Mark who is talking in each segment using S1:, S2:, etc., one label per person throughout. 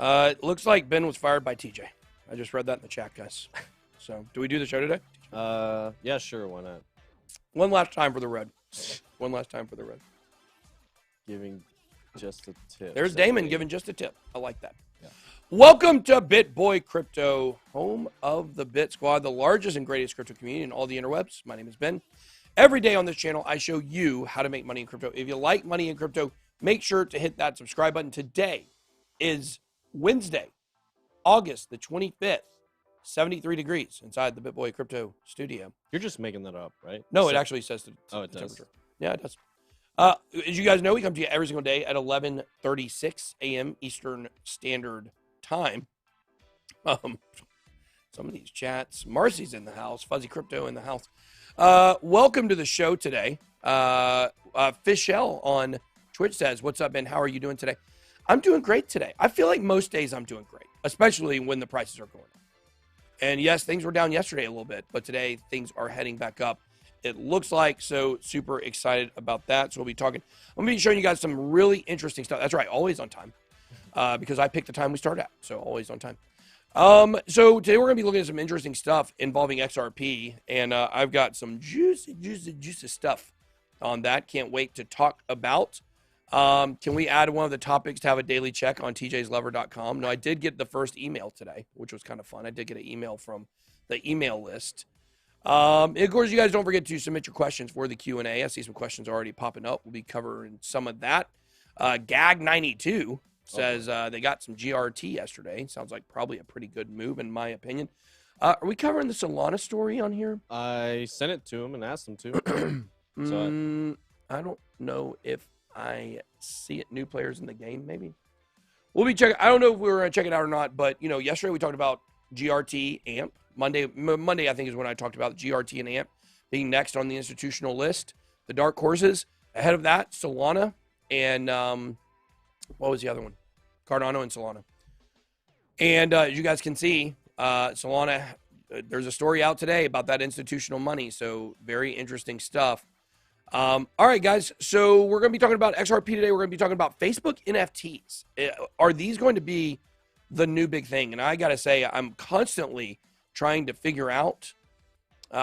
S1: It looks like Ben was fired by TJ. I just read that in the chat, guys. So, do we do the show today?
S2: Yeah, sure. Why not?
S1: One last time for the red. One last time for the red.
S2: Giving just a tip.
S1: There's Damon giving just a tip. I like that.
S2: Yeah.
S1: Welcome to BitBoy Crypto, home of the BitSquad, the largest and greatest crypto community in all the interwebs. My name is Ben. Every day on this channel, I show you how to make money in crypto. If you like money in crypto, make sure to hit that subscribe button. Today is Wednesday, August the 25th, 73 degrees inside the BitBoy Crypto studio.
S2: You're just making that up, right?
S1: No, it actually says the
S2: it does.
S1: temperature. Yeah, it does. As you guys know, we come to you every single day at 11:36 a.m. Eastern Standard Time. Some of these chats. Marcy's in the house. Fuzzy Crypto in the house. Welcome to the show today. Fishel on Twitch says, "What's up, Ben? How are you doing today?" I'm doing great today. I feel like most days I'm doing great, especially when the prices are going up. And yes, things were down yesterday a little bit, but today things are heading back up. It looks like, so super excited about that. So we'll be talking. I'm going to be showing you guys some really interesting stuff. That's right, always on time, because I picked the time we start at, so always on time. So today we're going to be looking at some interesting stuff involving XRP, and I've got some juicy stuff on that. Can't wait to talk about. Can we add one of the topics to have a daily check on tjslever.com? No, I did get the first email today, which was kind of fun. I did get an email from the email list. Of course, you guys don't forget to submit your questions for the Q&A. I see some questions already popping up. We'll be covering some of that. Gag92 says they got some GRT yesterday. Sounds like probably a pretty good move, in my opinion. Are we covering the Solana story on here?
S2: I sent it to him and asked him to.
S1: I don't know if I see it. New players in the game, maybe. We'll be checking. I don't know if we were going to check it out or not, but, you know, yesterday we talked about GRT, AMP. Monday, I think, is when I talked about GRT and AMP being next on the institutional list. The dark horses. Ahead of that, Solana and what was the other one? Cardano and Solana. And as you guys can see, Solana, there's a story out today about that institutional money. So very interesting stuff. All right, guys. So we're going to be talking about XRP today. We're going to be talking about Facebook NFTs. Are these going to be the new big thing? And I got to say, I'm constantly trying to figure out what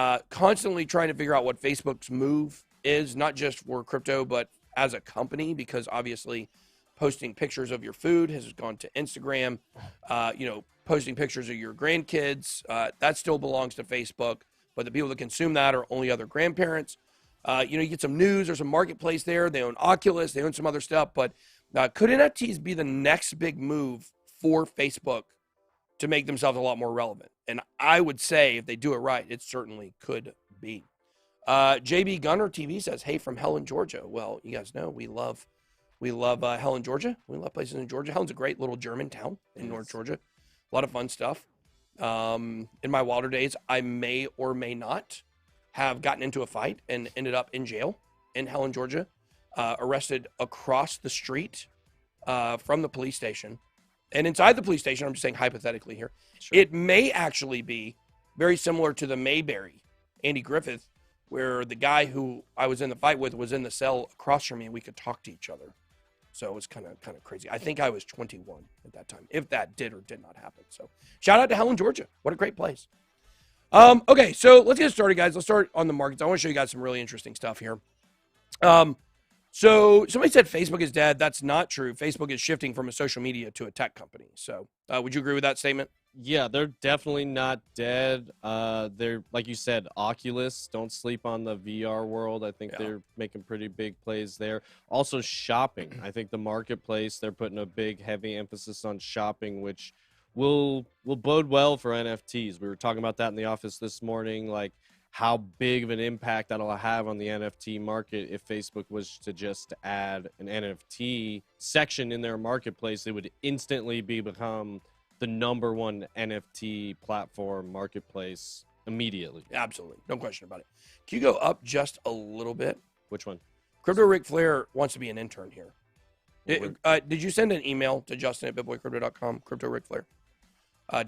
S1: Facebook's move is, not just for crypto, but as a company, because obviously posting pictures of your food has gone to Instagram. Posting pictures of your grandkids, that still belongs to Facebook, but the people that consume that are only other grandparents. You get some news or some marketplace there. They own Oculus, they own some other stuff, but could NFTs be the next big move for Facebook to make themselves a lot more relevant? And I would say if they do it right, it certainly could be. JB Gunner TV says, "Hey, from Helen, Georgia." Well, you guys know we love Helen, Georgia. We love places in Georgia. Helen's a great little German town in North Georgia. A lot of fun stuff. In my wilder days, I may or may not have gotten into a fight and ended up in jail in Helen, Georgia, arrested across the street from the police station. And inside the police station, I'm just saying hypothetically here, sure, it may actually be very similar to the Mayberry, Andy Griffith, where the guy who I was in the fight with was in the cell across from me and we could talk to each other. So it was kind of crazy. I think I was 21 at that time, if that did or did not happen. So shout out to Helen, Georgia. What a great place. Okay, so let's get started, guys. Let's start on the markets. I want to show you guys some really interesting stuff here. So somebody said Facebook is dead. That's not true. Facebook is shifting from a social media to a tech company. So would you agree with that statement?
S2: Yeah, they're definitely not dead. They're, like you said, Oculus. Don't sleep on the VR world. I think they're making pretty big plays there. Also, shopping. I think the marketplace, they're putting a big, heavy emphasis on shopping, which will bode well for NFTs. We were talking about that in the office this morning, like how big of an impact that'll have on the NFT market if Facebook was to just add an NFT section in their marketplace. It would instantly become the #1 NFT platform marketplace immediately.
S1: Absolutely. No question about it. Can you go up just a little bit?
S2: Which one?
S1: Crypto Ric Flair wants to be an intern here. Did you send an email to Justin at bitboycrypto.com, Crypto Ric Flair?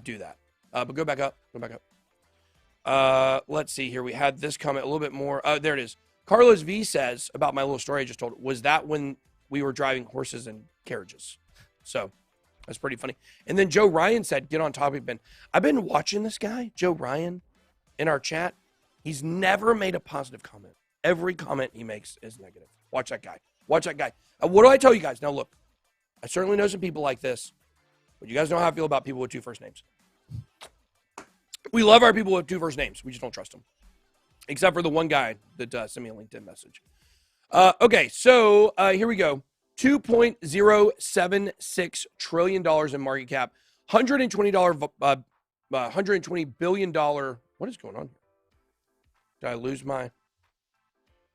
S1: Do that. But go back up. Go back up. Let's see here. We had this comment a little bit more. There it is. Carlos V says about my little story I just told. Was that when we were driving horses and carriages? So That's pretty funny. And then Joe Ryan said, get on topic, Ben. I've been watching this guy, Joe Ryan, in our chat. He's never made a positive comment. Every comment he makes is negative. Watch that guy. Watch that guy. What do I tell you guys? Now, look, I certainly know some people like this, but you guys know how I feel about people with 2 first names. We love our people with 2 first names. We just don't trust them. Except for the one guy that sent me a LinkedIn message. Okay, so here we go. $2.076 trillion in market cap. $120 billion. What is going on here? Did I lose my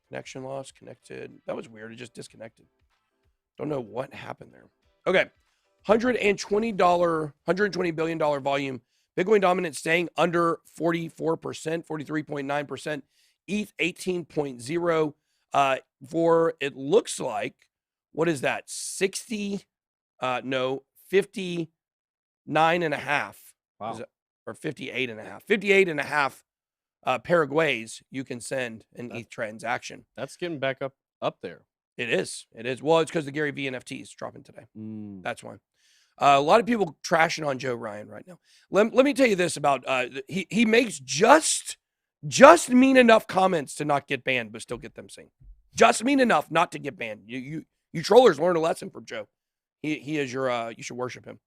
S1: connection loss? Connected. That was weird. It just disconnected. Don't know what happened there. Okay. $120 billion volume. Bitcoin dominance staying under 44%, 43.9%. ETH 18.0. For it looks like, what is that? 59 and a half.
S2: Wow.
S1: Or 58 and a half. 58 and a half Paraguays you can send an ETH transaction.
S2: That's getting back up there.
S1: It is. It is. Well, it's because the Gary V NFTs dropping today. That's why. A lot of people trashing on Joe Ryan right now. Let me tell you this about he makes just mean enough comments to not get banned, but still get them seen. Just mean enough not to get banned. You trollers learn a lesson from Joe. He is your you should worship him.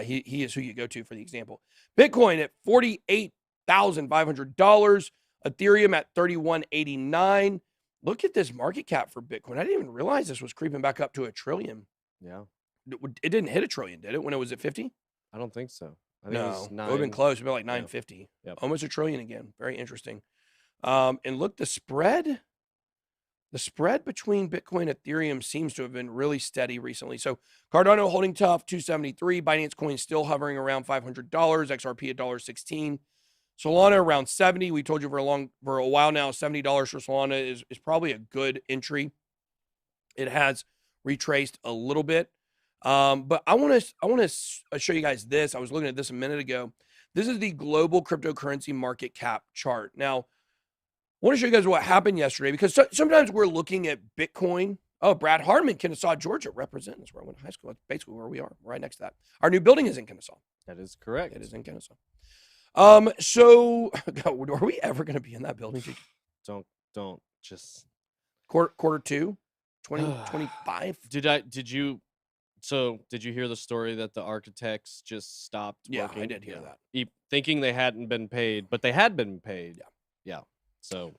S1: He is who you go to for the example. Bitcoin at $48,500. Ethereum at $31.89. Look at this market cap for Bitcoin. I didn't even realize this was creeping back up to $1 trillion.
S2: Yeah.
S1: It didn't hit $1 trillion, did it, when it was at 50?
S2: I don't think so. I think it was
S1: It would have been close. It would be like 950.
S2: Yep.
S1: Almost $1 trillion again. Very interesting. And look, the spread between Bitcoin and Ethereum seems to have been really steady recently. So Cardano holding tough, 273. Binance Coin still hovering around $500. XRP at $1.16. Solana around 70. We told you for a while now, $70 for Solana is probably a good entry. It has retraced a little bit. But I want to show you guys this. I was looking at this a minute ago. This is the global cryptocurrency market cap chart. Now, I want to show you guys what happened yesterday, because sometimes we're looking at Bitcoin. Oh, Brad Harmon, Kennesaw, Georgia, representing. That's where I went to high school. That's basically where we are, right next to that. Our new building is in Kennesaw.
S2: That is correct.
S1: It is in Kennesaw. So are we ever going to be in that building?
S2: Don't just
S1: quarter 2, 2025.
S2: Did you hear the story that the architects just stopped working?
S1: Yeah, I did hear that.
S2: Thinking they hadn't been paid, but they had been paid. Yeah. So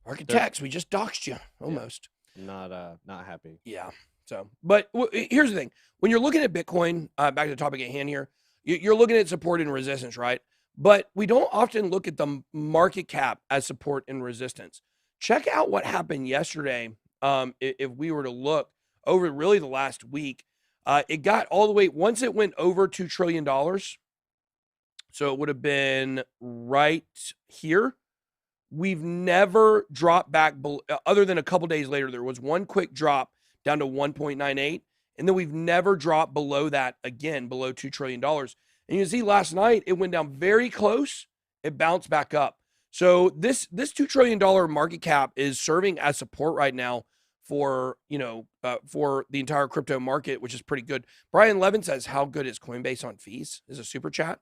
S1: architects, we just doxed you almost.
S2: Yeah, not happy.
S1: Yeah. So, but here's the thing. When you're looking at Bitcoin, back to the topic at hand here, you're looking at support and resistance, right? But we don't often look at the market cap as support and resistance. Check out what happened yesterday. If we were to look over really the last week, it got all the way, once it went over $2 trillion. So it would have been right here. We've never dropped back other than a couple days later. There was one quick drop down to 1.98. And then we've never dropped below that again, below $2 trillion. And you can see last night, it went down very close. It bounced back up. So this $2 trillion market cap is serving as support right now for the entire crypto market, which is pretty good. Brian Levin says, how good is Coinbase on fees? Is a super chat.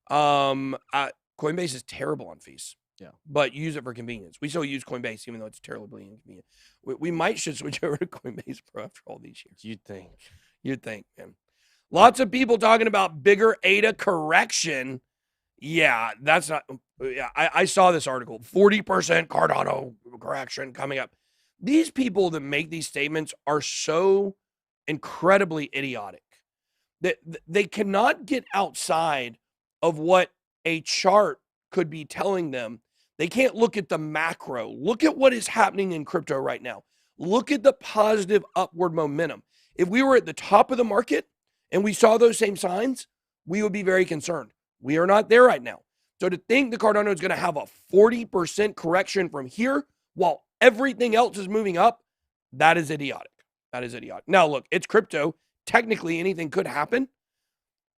S1: Coinbase is terrible on fees.
S2: Yeah.
S1: But use it for convenience. We still use Coinbase, even though it's terribly inconvenient. We might should switch over to Coinbase Pro after all these years. You'd think, man. Lots of people talking about bigger ADA correction. Yeah, that's not. Yeah, I saw this article. 40% Cardano correction coming up. These people that make these statements are so incredibly idiotic that they cannot get outside of what a chart could be telling them. They can't look at the macro. Look at what is happening in crypto right now. Look at the positive upward momentum. If we were at the top of the market and we saw those same signs, we would be very concerned. We are not there right now. So to think the Cardano is going to have a 40% correction from here while everything else is moving up, that is idiotic. That is idiotic. Now, look, it's crypto. Technically, anything could happen.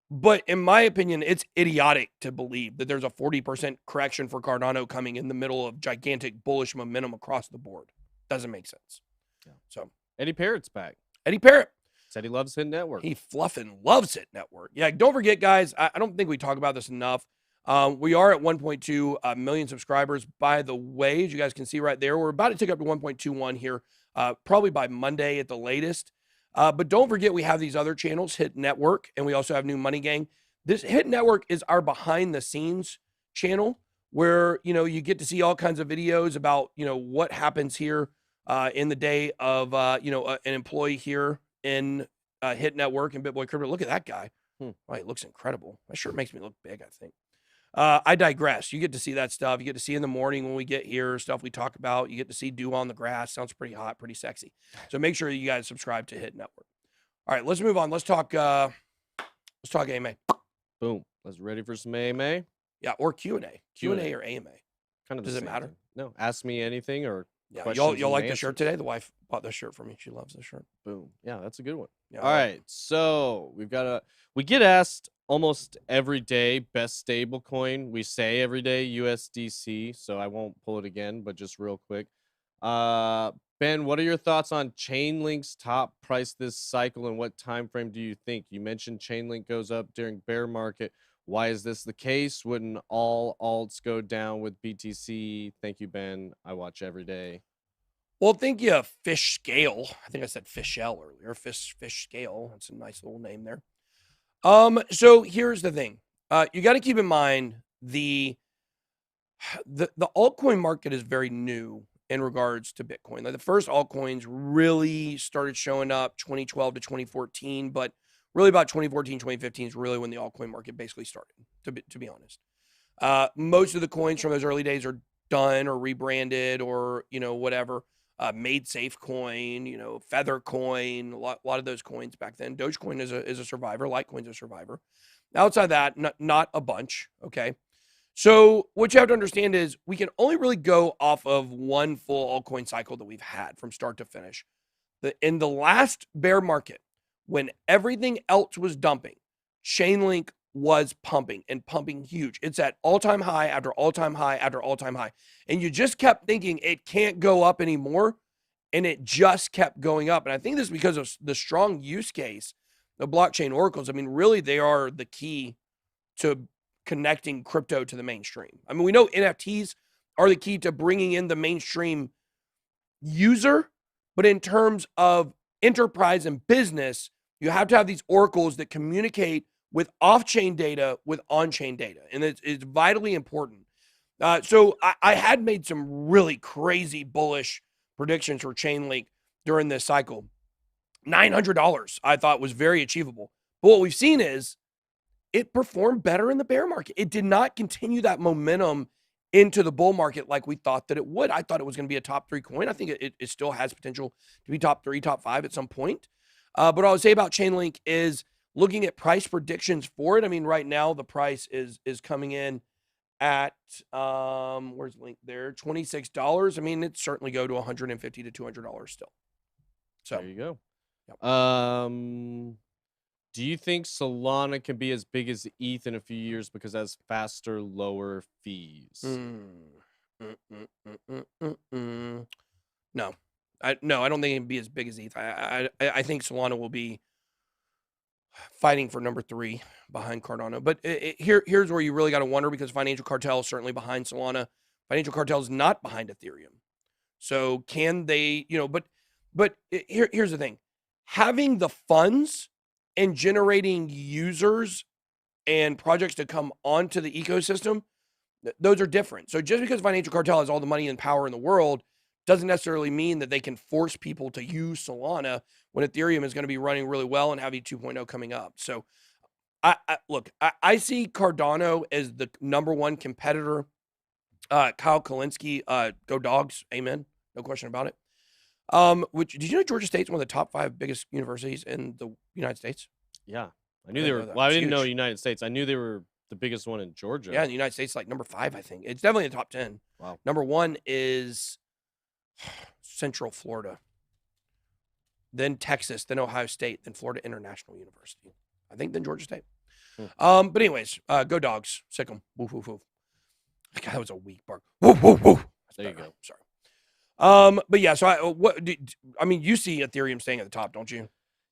S1: But in my opinion, it's idiotic to believe that there's a 40% correction for Cardano coming in the middle of gigantic bullish momentum across the board. Doesn't make sense.
S2: Yeah.
S1: So
S2: Eddie Parrott's back.
S1: Eddie Parrott.
S2: Said he loves Hit Network.
S1: He fluffing loves Hit Network. Yeah, don't forget, guys, I don't think we talk about this enough. We are at 1.2 million subscribers. By the way, as you guys can see right there, we're about to take up to 1.21 here, probably by Monday at the latest. But don't forget, we have these other channels, Hit Network, and we also have New Money Gang. This Hit Network is our behind-the-scenes channel where, you know, you get to see all kinds of videos about, you know, what happens here in the day of, you know, an employee here in Hit Network and BitBoy Crypto. Look at that guy. Wow, he looks incredible. My shirt makes me look big, I think. I digress. You get to see that stuff. You get to see in the morning when we get here, stuff we talk about. You get to see dew on the grass. Sounds pretty hot, pretty sexy. So make sure you guys subscribe to Hit Network. All right, let's move on. Let's talk AMA.
S2: Boom. Let's ready for some AMA.
S1: Yeah, or Q&A. Q&A or AMA.
S2: Kind of
S1: Does it matter?
S2: Thing. No. Ask me anything or
S1: yeah. Y'all like the shirt today? The wife bought this shirt for me. She loves this shirt.
S2: Boom. Yeah, that's a good one.
S1: Yeah,
S2: all right. So we get asked almost every day best stable coin. We say every day USDC, so I won't pull it again, but just real quick. Ben, what are your thoughts on Chainlink's top price this cycle, and what time frame do you think? You mentioned Chainlink goes up during bear market. Why is this the case? Wouldn't all alts go down with BTC? Thank you, Ben. I watch every day.
S1: Well, thank you, Fish Scale. I think I said Fishell earlier. Fish Scale. That's a nice little name there. So here's the thing. You got to keep in mind the altcoin market is very new in regards to Bitcoin. Like the first altcoins really started showing up 2012 to 2014, but really about 2014, 2015 is really when the altcoin market basically started, to be honest. Most of the coins from those early days are done or rebranded or, you know, whatever. Made Safe Coin, you know, Feather Coin, a lot of those coins back then. Dogecoin is a survivor. Litecoin's a survivor. Outside that, not a bunch, okay? So what you have to understand is we can only really go off of one full altcoin cycle that we've had from start to finish. In the last bear market, when everything else was dumping, Chainlink was pumping and pumping huge. It's at all-time high after all-time high after all-time high. And you just kept thinking it can't go up anymore, and it just kept going up. And I think this is because of the strong use case of blockchain oracles. I mean, really, they are the key to connecting crypto to the mainstream. I mean, we know NFTs are the key to bringing in the mainstream user, but in terms of enterprise and business, you have to have these oracles that communicate with off-chain data with on-chain data, and it's vitally important. So I had made some really crazy bullish predictions for Chainlink during this cycle. $900 I thought was very achievable. But what we've seen is it performed better in the bear market. It did not continue that momentum into the bull market like we thought that it would. I thought it was going to be a top 3 coin. I think it still has potential to be top 3, top 5 at some point. But what I would say about Chainlink is looking at price predictions for it. I mean, right now the price is coming in at where's the link there? $26. I mean, it certainly go to $150 to $200 still. So
S2: there you go.
S1: Yep.
S2: Do you think Solana can be as big as ETH in a few years because it has faster, lower fees?
S1: No. I don't think it can be as big as ETH. I think Solana will be fighting for number 3 behind Cardano. But here's where you really got to wonder, because Financial Cartel is certainly behind Solana. Financial Cartel is not behind Ethereum. So can they, you know, but here's the thing. Having the funds and generating users and projects to come onto the ecosystem, those are different. So just because Financial Cartel has all the money and power in the world doesn't necessarily mean that they can force people to use Solana when Ethereum is going to be running really well and having 2.0 coming up. So I see Cardano as the number 1 competitor. Kyle Kalinske, go Dogs, amen. No question about it. Which, did you know Georgia State's one of the top 5 biggest universities in the United States?
S2: Yeah. I knew they were. Well, I didn't know United States. I knew they were the biggest one in Georgia.
S1: Yeah, in the United States, like number 5, I think. It's definitely in the top 10.
S2: Wow.
S1: Number 1 is Central Florida. Then Texas, then Ohio State, then Florida International University. I think then Georgia State. But anyways, go Dogs. Sick 'em. Woof, woof, woof. God, that was a weak bark. Woof, woof, woof.
S2: There you go.
S1: Sorry. But yeah, so I mean, you see Ethereum staying at the top, don't you?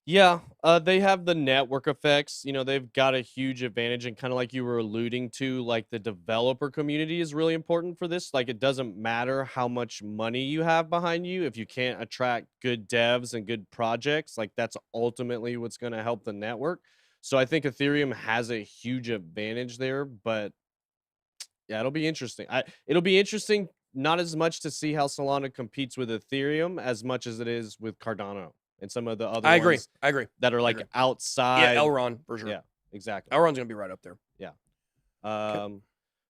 S2: Yeah, they have the network effects. You know, they've got a huge advantage, and kind of like you were alluding to, like the developer community is really important for this. Like, it doesn't matter how much money you have behind you if you can't attract good devs and good projects. Like, that's ultimately what's going to help the network. So I think Ethereum has a huge advantage there, but yeah, it'll be interesting. It'll be interesting not as much to see how Solana competes with Ethereum as much as it is with Cardano and some of the other
S1: I agree.
S2: ones
S1: I agree.
S2: that are
S1: I
S2: like
S1: agree. Yeah,
S2: outside.
S1: Elron for sure.
S2: Yeah, exactly.
S1: Elron's gonna be right up there.
S2: Yeah.
S1: Okay.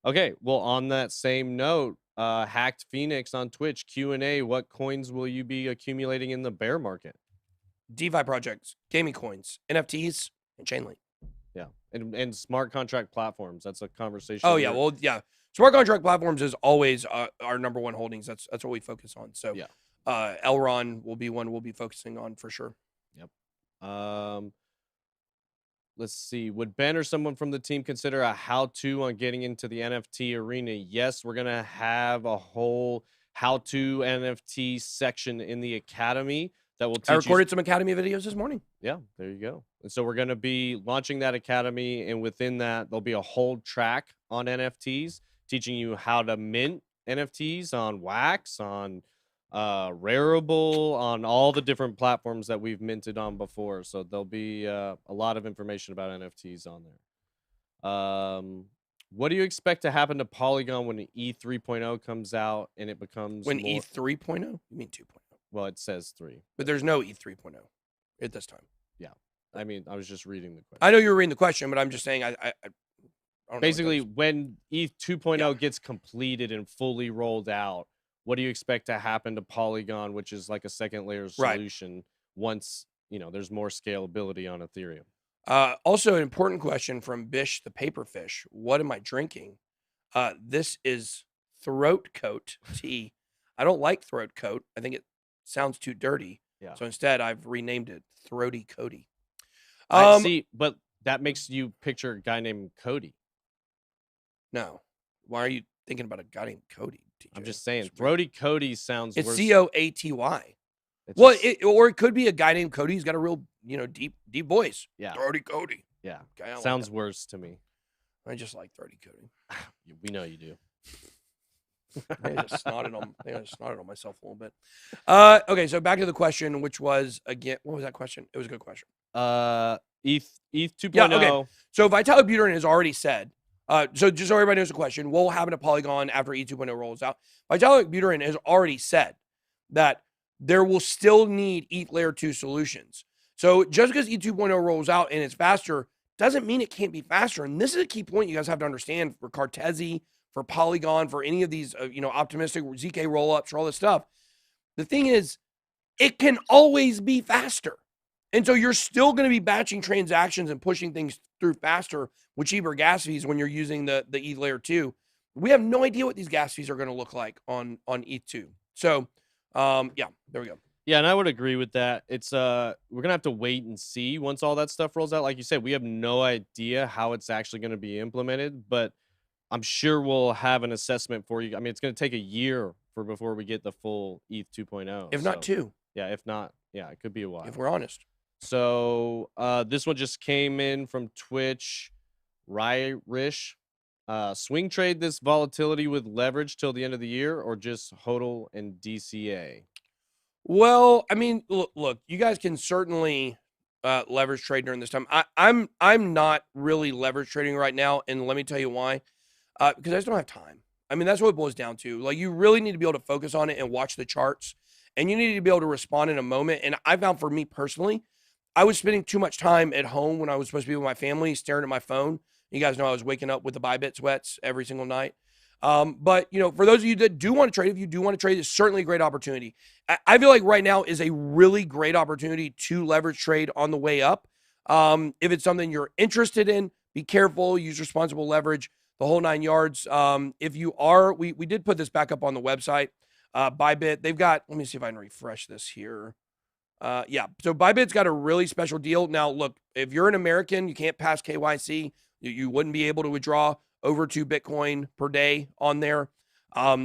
S2: Okay. Well, on that same note, Hacked Phoenix on Twitch Q&A. What coins will you be accumulating in the bear market?
S1: DeFi projects, gaming coins, NFTs, and Chainlink.
S2: Yeah, and smart contract platforms. That's a conversation.
S1: Oh yeah, well yeah. Smart contract platforms is always our number one holdings. That's what we focus on. So
S2: yeah.
S1: Elron will be one we'll be focusing on for sure.
S2: Yep. Let's see. Would Ben or someone from the team consider a how-to on getting into the NFT arena? Yes, we're gonna have a whole how-to NFT section in the academy that will teach
S1: I
S2: you.
S1: recorded some academy videos this morning.
S2: Yeah, there you go. And so we're gonna be launching that academy, and within that, there'll be a whole track on NFTs, teaching you how to mint NFTs on Wax, on Rarible, on all the different platforms that we've minted on before. So there'll be a lot of information about NFTs on there. What do you expect to happen to Polygon when ETH 3.0 comes out and it becomes
S1: When
S2: more...
S1: ETH 3.0? You mean 2.0?
S2: Well, it says 3.
S1: But there's no ETH 3.0 at this time.
S2: Yeah. I mean, I was just reading the question.
S1: I know you're reading the question, but I'm just saying I don't
S2: basically
S1: know
S2: when ETH 2.0 gets completed and fully rolled out, what do you expect to happen to Polygon, which is like a second layer solution, once there's more scalability on Ethereum?
S1: Also, an important question from Bish the Paperfish. What am I drinking? This is Throat Coat tea. I don't like Throat Coat. I think it sounds too dirty.
S2: Yeah.
S1: So instead, I've renamed it Throaty Cody.
S2: I see, but that makes you picture a guy named Cody.
S1: No. Why are you thinking about a guy named Cody? TJ?
S2: I'm just saying, Throaty Cody sounds
S1: It's
S2: worse.
S1: Coaty. Well, or it could be a guy named Cody. He's got a real, deep voice.
S2: Yeah.
S1: Throaty Cody.
S2: Yeah.
S1: Okay,
S2: sounds worse to me.
S1: I just like Throaty Cody.
S2: We know you do.
S1: I just snotted on myself a little bit. Okay, so back to the question, which was again, what was that question? It was a good question.
S2: ETH 2.0.
S1: Yeah, okay. So Vitalik Buterin has already said, so just so everybody knows the question, what will happen to Polygon after ETH 2.0 rolls out? Vitalik Buterin has already said that there will still need ETH Layer 2 solutions. So just because ETH 2.0 rolls out and it's faster doesn't mean it can't be faster. And this is a key point you guys have to understand for Cartesi, for Polygon, for any of these, optimistic ZK rollups, for all this stuff. The thing is, it can always be faster. And so you're still going to be batching transactions and pushing things through faster with cheaper gas fees when you're using the ETH Layer 2. We have no idea what these gas fees are going to look like on ETH2. So, yeah, there we go.
S2: Yeah, and I would agree with that. It's we're gonna have to wait and see once all that stuff rolls out. Like you said, we have no idea how it's actually going to be implemented, but I'm sure we'll have an assessment for you. I mean, it's going to take a year before we get the full ETH 2.0.
S1: If not 2.
S2: Yeah, if not, yeah, it could be a while.
S1: If we're honest.
S2: So this one just came in from Twitch. Ryrish. Swing trade this volatility with leverage till the end of the year, or just HODL and DCA?
S1: Well, I mean, look, you guys can certainly leverage trade during this time. I'm not really leverage trading right now, and let me tell you why. Because I just don't have time. I mean, that's what it boils down to. Like, you really need to be able to focus on it and watch the charts, and you need to be able to respond in a moment. And I found for me personally, I was spending too much time at home when I was supposed to be with my family, staring at my phone. You guys know I was waking up with the ByBit sweats every single night. But, for those of you that do want to trade, if you do want to trade, it's certainly a great opportunity. I feel like right now is a really great opportunity to leverage trade on the way up. If it's something you're interested in, be careful, use responsible leverage, the whole 9 yards. If you are, we did put this back up on the website. ByBit, they've got, let me see if I can refresh this here. Yeah, so ByBit's got a really special deal. Now, look, if you're an American, you can't pass KYC. You wouldn't be able to withdraw over 2 Bitcoin per day on there.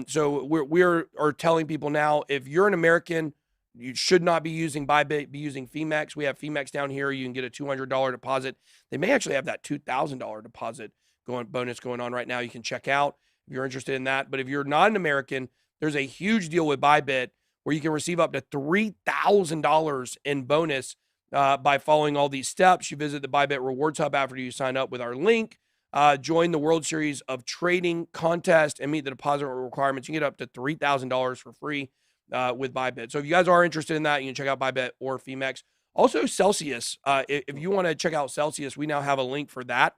S1: So we are telling people now, if you're an American, You should not be using ByBit, be using Femex. We have Femex down here. You can get a $200 deposit. They may actually have that $2,000 deposit bonus going on right now. You can check out if you're interested in that. But if you're not an American, there's a huge deal with ByBit where you can receive up to $3,000 in bonus by following all these steps. You visit the ByBit Rewards Hub after you sign up with our link. Join the World Series of Trading contest and meet the deposit requirements. You can get up to $3,000 for free with ByBit. So if you guys are interested in that, you can check out ByBit or Femex. Also, Celsius. If you want to check out Celsius, we now have a link for that.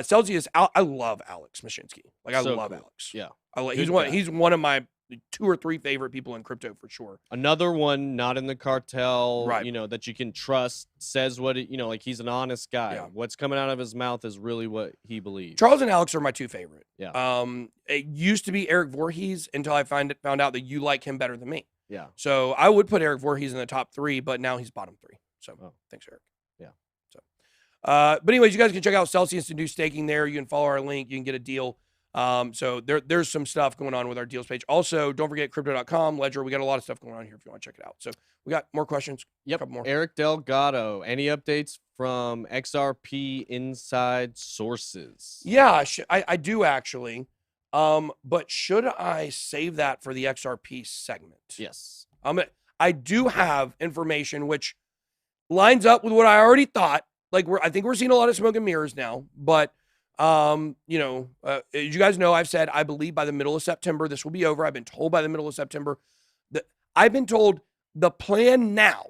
S1: Celsius, I love Alex Mashinsky. Like, I love cool. Alex.
S2: Yeah.
S1: He's one of my 2 or 3 favorite people in crypto for sure.
S2: Another one, not in the cartel,
S1: right.
S2: You know, that you can trust, says what, you know, like he's an honest guy. Yeah. What's coming out of his mouth is really what he believes.
S1: Charles and Alex are my 2 favorite.
S2: Yeah.
S1: It used to be Eric Voorhees until I found out that you like him better than me.
S2: Yeah.
S1: So I would put Eric Voorhees in the top 3, but now he's bottom 3. So thanks, Eric.
S2: Yeah.
S1: So, but anyways, you guys can check out Celsius and do staking there. You can follow our link. You can get a deal. So there's some stuff going on with our deals page. Also, don't forget crypto.com, Ledger. We got a lot of stuff going on here if you want to check it out. So we got more questions.
S2: Yep.
S1: A couple more.
S2: Eric Delgado, any updates from XRP inside sources?
S1: Yeah, I do actually. But should I save that for the XRP segment?
S2: Yes.
S1: I do have information which lines up with what I already thought. Like I think we're seeing a lot of smoke and mirrors now, but you know, as you guys know, I've said I believe by the middle of September this will be over. I've been told by the middle of September that I've been told the plan now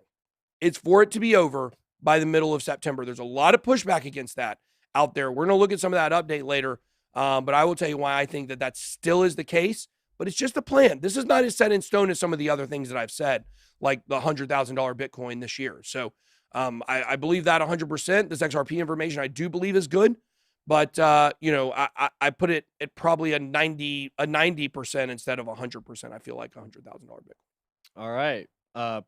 S1: is for it to be over by the middle of September. There's a lot of pushback against that out there. We're going to look at some of that update later, but I will tell you why I think that still is the case. But it's just a plan. This is not as set in stone as some of the other things that I've said, like the $100,000 Bitcoin this year. So I believe that 100%. This XRP information I do believe is good. But, you know, I put it at probably a 90% instead of 100%. I feel like $100,000 Bitcoin.
S2: All right.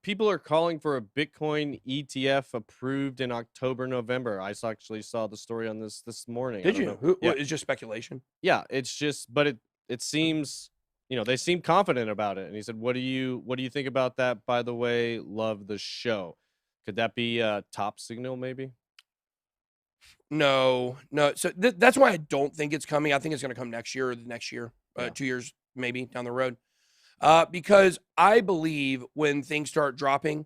S2: People are calling for a Bitcoin ETF approved in October, November. I actually saw the story on this morning.
S1: Did you?
S2: Yeah.
S1: It's just speculation.
S2: Yeah, it's just, but it seems, you know, they seem confident about it. And he said, what do you think about that? By the way, love the show. Could that be a top signal maybe?
S1: No. So that's why I don't think it's coming. I think it's going to come next year or the next year, 2 years maybe down the road. Because I believe when things start dropping,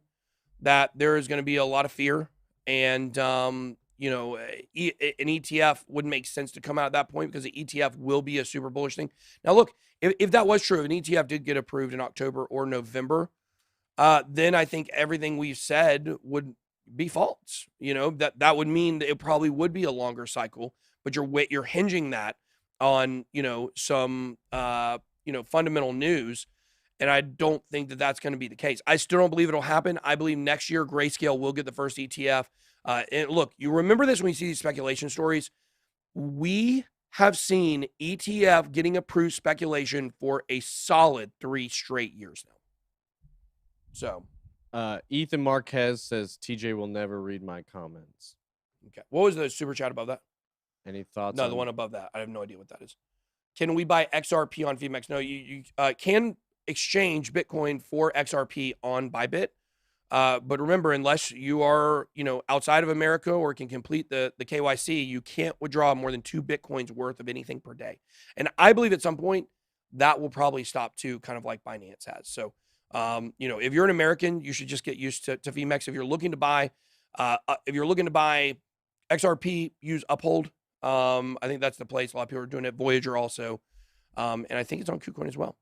S1: that there is going to be a lot of fear, and you know, an ETF wouldn't make sense to come out at that point because the ETF will be a super bullish thing. Now, look, if that was true, if an ETF did get approved in October or November, then I think everything we've said would be false. You know, that would mean that it probably would be a longer cycle, but you're hinging that on, you know, some you know, fundamental news. And I don't think that that's going to be the case. I still don't believe it'll happen. I believe next year Grayscale will get the first ETF. And look, you remember this when you see these speculation stories. We have seen ETF getting approved speculation for a solid 3 straight years now. So,
S2: Ethan Marquez says TJ will never read my comments.
S1: Okay. What was the super chat above that?
S2: Any thoughts?
S1: No, the one above that. I have no idea what that is. Can we buy XRP on Femex? No, you can exchange Bitcoin for XRP on ByBit. But remember, unless you are, you know, outside of America or can complete the KYC, you can't withdraw more than 2 Bitcoins worth of anything per day. And I believe at some point that will probably stop too, kind of like Binance has. So, you know, if you're an American, you should just get used to Femex. If you're looking to buy, XRP, use Uphold. I think that's the place. A lot of people are doing it. Voyager also. And I think it's on KuCoin as well.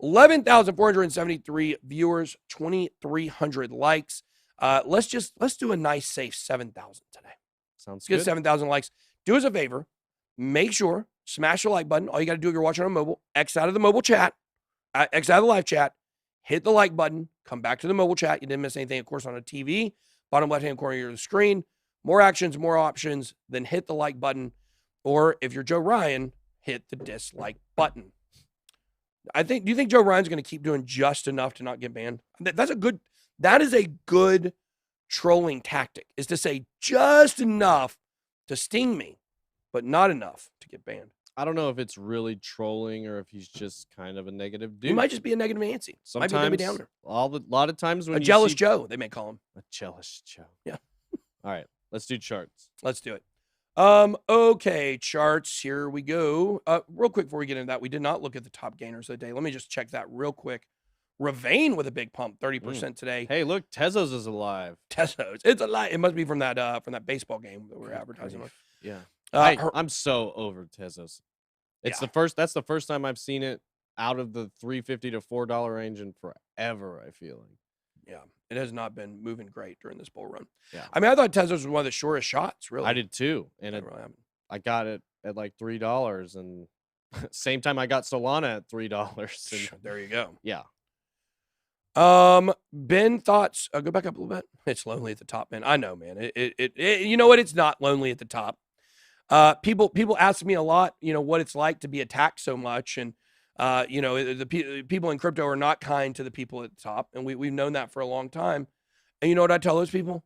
S1: 11,473 viewers, 2,300 likes. Let's do a nice safe 7,000 today.
S2: Sounds
S1: good.
S2: Get
S1: 7,000 likes. Do us a favor. Make sure, smash the like button. All you got to do if you're watching on mobile, X out of the mobile chat, X out of the live chat, hit the like button, come back to the mobile chat. You didn't miss anything, of course, on a TV. Bottom left-hand corner of the screen. More actions, more options, then hit the like button. Or if you're Joe Ryan, hit the dislike button. Do you think Joe Ryan's going to keep doing just enough to not get banned? That is a good trolling tactic, is to say just enough to sting me, but not enough to get banned.
S2: I don't know if it's really trolling or if he's just kind of a negative dude.
S1: He might just be a negative Nancy. Might be a Debbie
S2: Sometimes,
S1: Downer.
S2: a lot of times when
S1: A
S2: you
S1: jealous
S2: see
S1: Joe, they may call him.
S2: a jealous Joe.
S1: Yeah.
S2: All right, let's do charts.
S1: Let's do it. Okay, charts. Here we go. Real quick before we get into that, we did not look at the top gainers of the day. Let me just check that real quick. Ravane with a big pump, 30% today.
S2: Hey, look, Tezos is alive.
S1: Tezos, it's a lot. It must be from that baseball game that we're advertising on.
S2: Yeah.
S1: Her-
S2: I'm so over Tezos. It's
S1: Yeah.
S2: that's the first time I've seen it out of the $3.50 to $4 range in forever, I feel like.
S1: Yeah, it has not been moving great during this bull run.
S2: Yeah.
S1: I mean, I thought Tezos was one of the shortest shots, really.
S2: I did too. And
S1: That really happened.
S2: I got it at like $3 and same time I got Solana at $3. And
S1: There you go.
S2: yeah.
S1: Ben, thoughts? Go back up a little bit. It's lonely at the top, man. I know, man. You know what? It's not lonely at the top. People ask me a lot, you know, what it's like to be attacked so much, and you know, the people in crypto are not kind to the people at the top, and we've known that for a long time. And you know what I tell those people?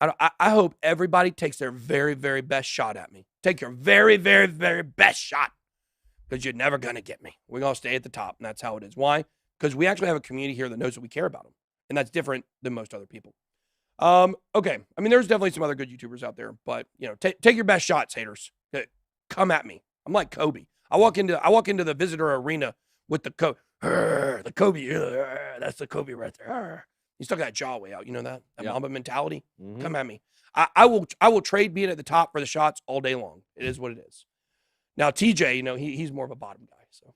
S1: I hope everybody takes their very, very best shot at me. Take your very, very, very best shot, because you're never gonna get me. We're gonna stay at the top, and that's how it is. Why? Because we actually have a community here that knows that we care about them, and that's different than most other people. Okay. I mean, there's definitely some other good YouTubers out there, but you know, take your best shots, haters. Come at me. I'm like Kobe. I walk into the visitor arena with the Kobe. That's the Kobe right there. He stuck that jaw way out. You know that Mamba mentality.
S2: Mhm.
S1: Come at me. I will trade being at the top for the shots all day long. It is what it is. Now TJ, you know, he's more of a bottom guy. So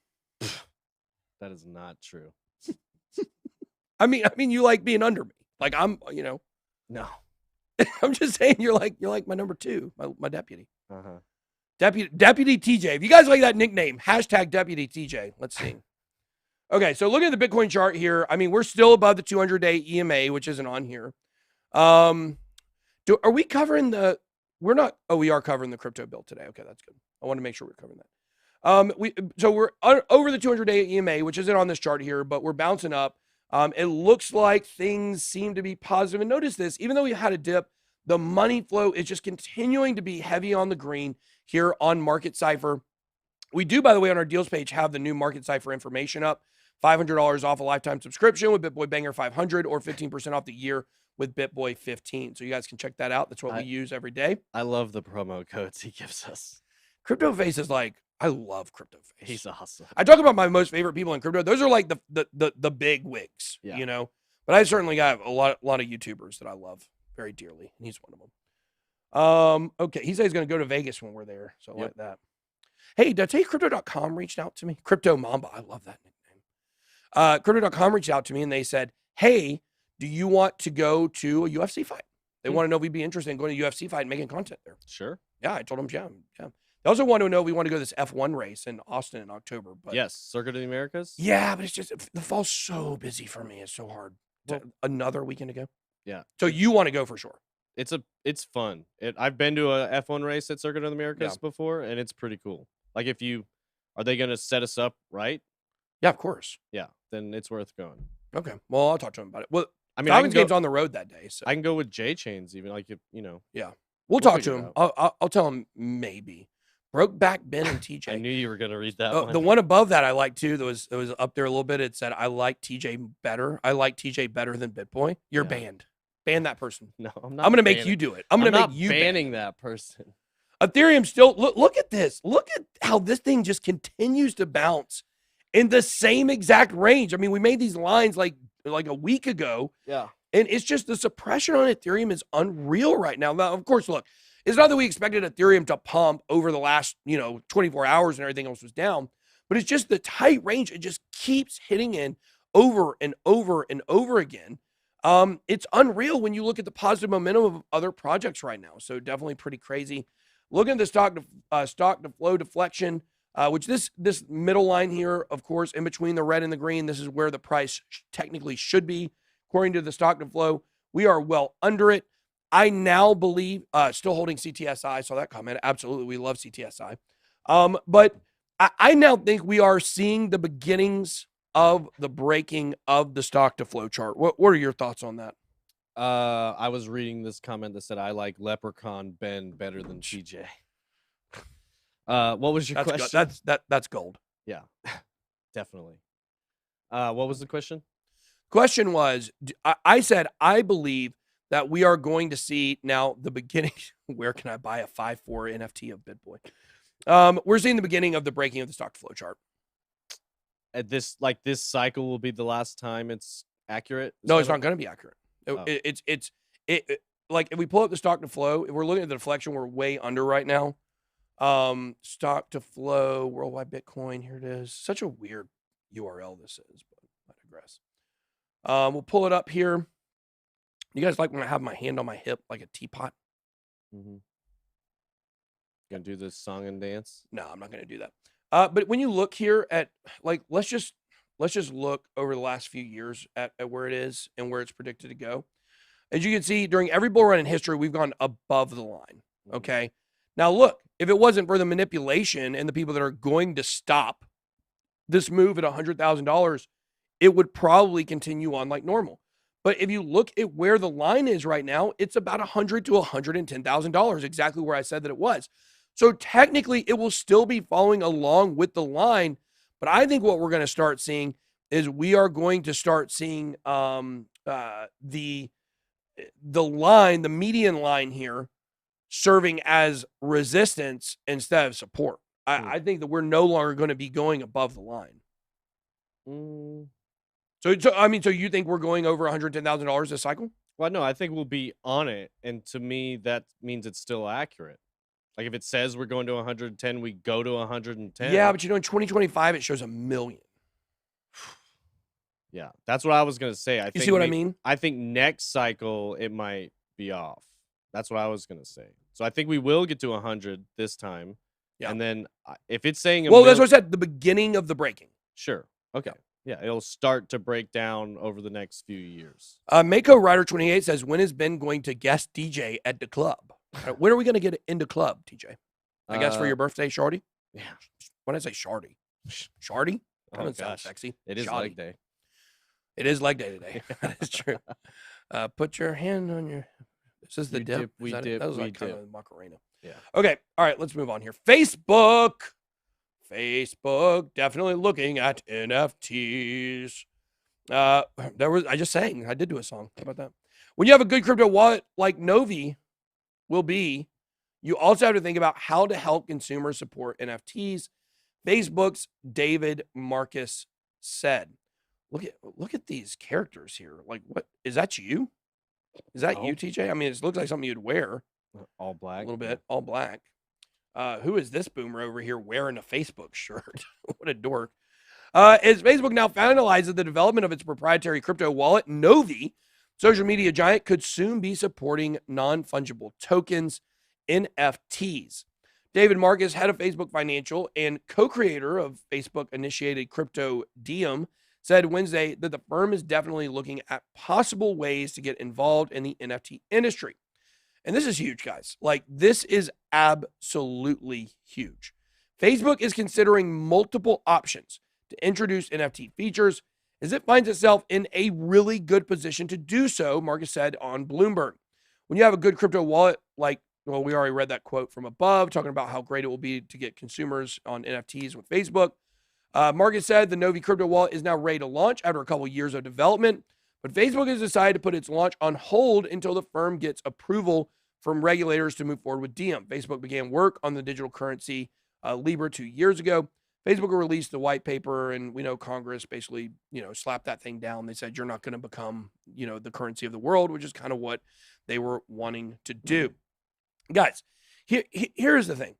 S2: That is not true.
S1: I mean, you like being under me. Like I'm, you know.
S2: No.
S1: I'm just saying you're like my number two, my deputy.
S2: Uh-huh.
S1: Deputy TJ. If you guys like that nickname, hashtag Deputy TJ. Let's see. Okay, so looking at the Bitcoin chart here, I mean, we're still above the 200-day EMA, which isn't on here. Are we covering the? We're not. Oh, we are covering the crypto bill today. Okay, that's good. I want to make sure we're covering that. So we're over the 200-day EMA, which isn't on this chart here, but we're bouncing up. It looks like things seem to be positive. And notice this, even though we had a dip, the money flow is just continuing to be heavy on the green here on Market Cipher. We do, by the way, on our deals page, have the new Market Cipher information up. $500 off a lifetime subscription with BitBoy Banger 500 or 15% off the year with BitBoy 15. So you guys can check that out. That's what we use every day.
S2: I love the promo codes he gives us.
S1: Crypto Face is like, I love Crypto Face.
S2: He's awesome.
S1: I talk about my most favorite people in crypto. Those are like the big wigs, you know. But I certainly got a lot of YouTubers that I love very dearly, and he's one of them. Okay, he says he's going to go to Vegas when we're there, so I like that. Hey, did I tell you Crypto.com reached out to me? Crypto Mamba, I love that nickname. Crypto.com reached out to me, and they said, hey, do you want to go to a UFC fight? They want to know if we'd be interested in going to a UFC fight and making content there.
S2: Sure.
S1: Yeah, I told them, yeah. They also want to know if we want to go to this F1 race in Austin in October. But
S2: yes, Circuit of the Americas?
S1: Yeah, but it's just, the fall's so busy for me. It's so hard.
S2: Well,
S1: another weekend to go.
S2: Yeah.
S1: So you want to go for sure.
S2: It's fun. I've been to a F1 race at Circuit of the Americas before, and it's pretty cool. Like are they going to set us up right?
S1: Yeah, of course.
S2: Yeah, then it's worth going.
S1: Okay. Well, I'll talk to him about it. Well,
S2: I mean,
S1: Falcons game's on the road that day, so
S2: I can go with J Chains even, like if you know.
S1: Yeah, we'll talk to him. I'll tell him maybe. Broke back Ben and TJ.
S2: I knew you were gonna read that one.
S1: The one above that I like too. It was up there a little bit. It said I like TJ better. I like TJ better than BitBoy. You're banned. Ban that person.
S2: No, I'm not.
S1: I'm gonna make you do it. I'm gonna make you
S2: banning that person.
S1: Ethereum still look at this. Look at how this thing just continues to bounce in the same exact range. I mean, we made these lines like a week ago.
S2: Yeah.
S1: And it's just the suppression on Ethereum is unreal right now. Now, of course, look, it's not that we expected Ethereum to pump over the last, 24 hours and everything else was down, but it's just the tight range. It just keeps hitting in over and over and over again. It's unreal when you look at the positive momentum of other projects right now. So definitely pretty crazy. Looking at the stock to flow deflection, which this middle line here, of course, in between the red and the green, this is where the price technically should be. According to the stock to flow, we are well under it. I now believe, still holding CTSI, I saw that comment. Absolutely, we love CTSI. But I now think we are seeing the beginnings of the breaking of the stock to flow chart. What are your thoughts on that?
S2: I was reading this comment that said, I like Leprechaun Ben better than TJ. What was your question?
S1: That's gold.
S2: Yeah, definitely. What was the question?
S1: Question was, I said, I believe that we are going to see now the beginning. Where can I buy a 5.4 NFT of BitBoy? We're seeing the beginning of the breaking of the stock to flow chart.
S2: At this cycle will be the last time it's accurate.
S1: No, it's not going to be accurate.
S2: Oh.
S1: It's like if we pull up the stock to flow, if we're looking at the deflection, we're way under right now. Stock to flow, worldwide Bitcoin. Here it is. Such a weird URL this is, but I digress. We'll pull it up here. You guys like when I have my hand on my hip like a teapot?
S2: Mm-hmm. Gonna do this song and dance?
S1: No, I'm not gonna do that. But when you look here at like, let's just look over the last few years at where it is and where it's predicted to go. As you can see, during every bull run in history, we've gone above the line. Okay. Now look, if it wasn't for the manipulation and the people that are going to stop this move at $100,000, it would probably continue on like normal. But if you look at where the line is right now, it's about $100,000 to $110,000, exactly where I said that it was. So technically, it will still be following along with the line. But I think what we're going to start seeing is we are going to start seeing the line, the median line here, serving as resistance instead of support. I think that we're no longer going to be going above the line. So you think we're going over $110,000 this cycle?
S2: Well, no, I think we'll be on it, and to me, that means it's still accurate. Like if it says we're going to 110, we go to 110.
S1: Yeah, but in 2025 it shows 1 million.
S2: Yeah, that's what I was gonna say.
S1: You see what I mean?
S2: I think next cycle it might be off. That's what I was gonna say. So I think we will get to 100 this time. Yeah. And then if it's saying
S1: that's what I said. The beginning of the breaking.
S2: Sure. Okay. Yeah, it'll start to break down over the next few years.
S1: Mako Rider 28 says, when is Ben going to guest DJ at the club? When are we going to get into club, TJ? I guess for your birthday, Shardy?
S2: Yeah.
S1: When I say Shardy? Shardy? That doesn't sound sexy.
S2: It is leg day.
S1: It is leg day today. That is true. Put your hand on your... This is the dip.
S2: We dip.
S1: That was like kind of the Macarena.
S2: Yeah.
S1: Okay. All right. Let's move on here. Facebook definitely looking at NFTs. I just sang. I did do a song. How about that? When you have a good crypto wallet like Novi will be, you also have to think about how to help consumers support NFTs. Facebook's David Marcus said, look at these characters here. Like, what is that you? Is that you, TJ? I mean, it looks like something you'd wear.
S2: All black.
S1: A little bit. All black. Who is this boomer over here wearing a Facebook shirt? What a dork. As Facebook now finalizes the development of its proprietary crypto wallet, Novi, social media giant, could soon be supporting non-fungible tokens, NFTs. David Marcus, head of Facebook Financial and co-creator of Facebook-initiated crypto Diem, said Wednesday that the firm is definitely looking at possible ways to get involved in the NFT industry. And this is huge, guys. Like, this is absolutely huge. Facebook is considering multiple options to introduce NFT features as it finds itself in a really good position to do so, Marcus said on Bloomberg. When you have a good crypto wallet, like, well, we already read that quote from above, talking about how great it will be to get consumers on NFTs with Facebook. Marcus said the Novi crypto wallet is now ready to launch after a couple years of development, but Facebook has decided to put its launch on hold until the firm gets approval from regulators to move forward with Diem. Facebook began work on the digital currency Libra 2 years ago. Facebook released the white paper, and we know Congress basically, slapped that thing down. They said, you're not going to become, the currency of the world, which is kind of what they were wanting to do. Guys, here's the thing.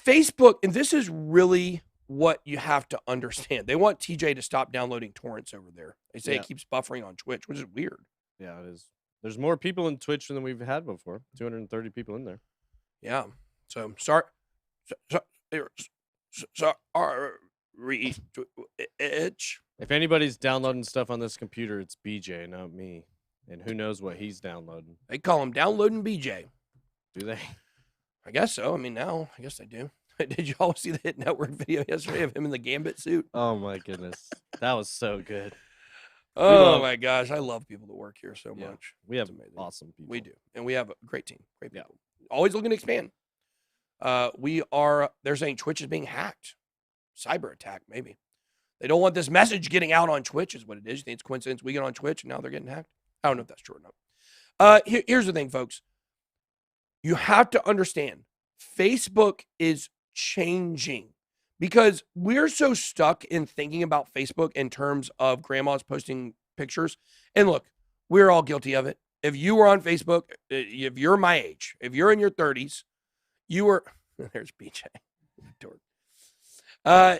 S1: Facebook, and this is really what you have to understand. They want TJ to stop downloading torrents over there. They say it keeps buffering on Twitch, which is weird.
S2: Yeah, it is. There's more people in Twitch than we've had before. 230 people in there.
S1: Yeah. So sorry.
S2: If anybody's downloading stuff on this computer, it's BJ, not me. And who knows what he's downloading.
S1: They call him downloading BJ.
S2: Do they?
S1: I guess so. I mean, now, I guess they do. Did you all see the Hit Network video yesterday of him in the Gambit suit?
S2: Oh, my goodness. That was so good.
S1: Oh, my gosh. I love people that work here so much.
S2: We have awesome people.
S1: We do. And we have a great team. Great people. Always looking to expand. They're saying Twitch is being hacked. Cyber attack, maybe. They don't want this message getting out on Twitch is what it is. You think it's coincidence we get on Twitch and now they're getting hacked? I don't know if that's true or not. Here's the thing, folks. You have to understand, Facebook is changing because we're so stuck in thinking about Facebook in terms of grandmas posting pictures. And look, we're all guilty of it. If you were on Facebook, if you're my age, if you're in your 30s, you were, there's BJ.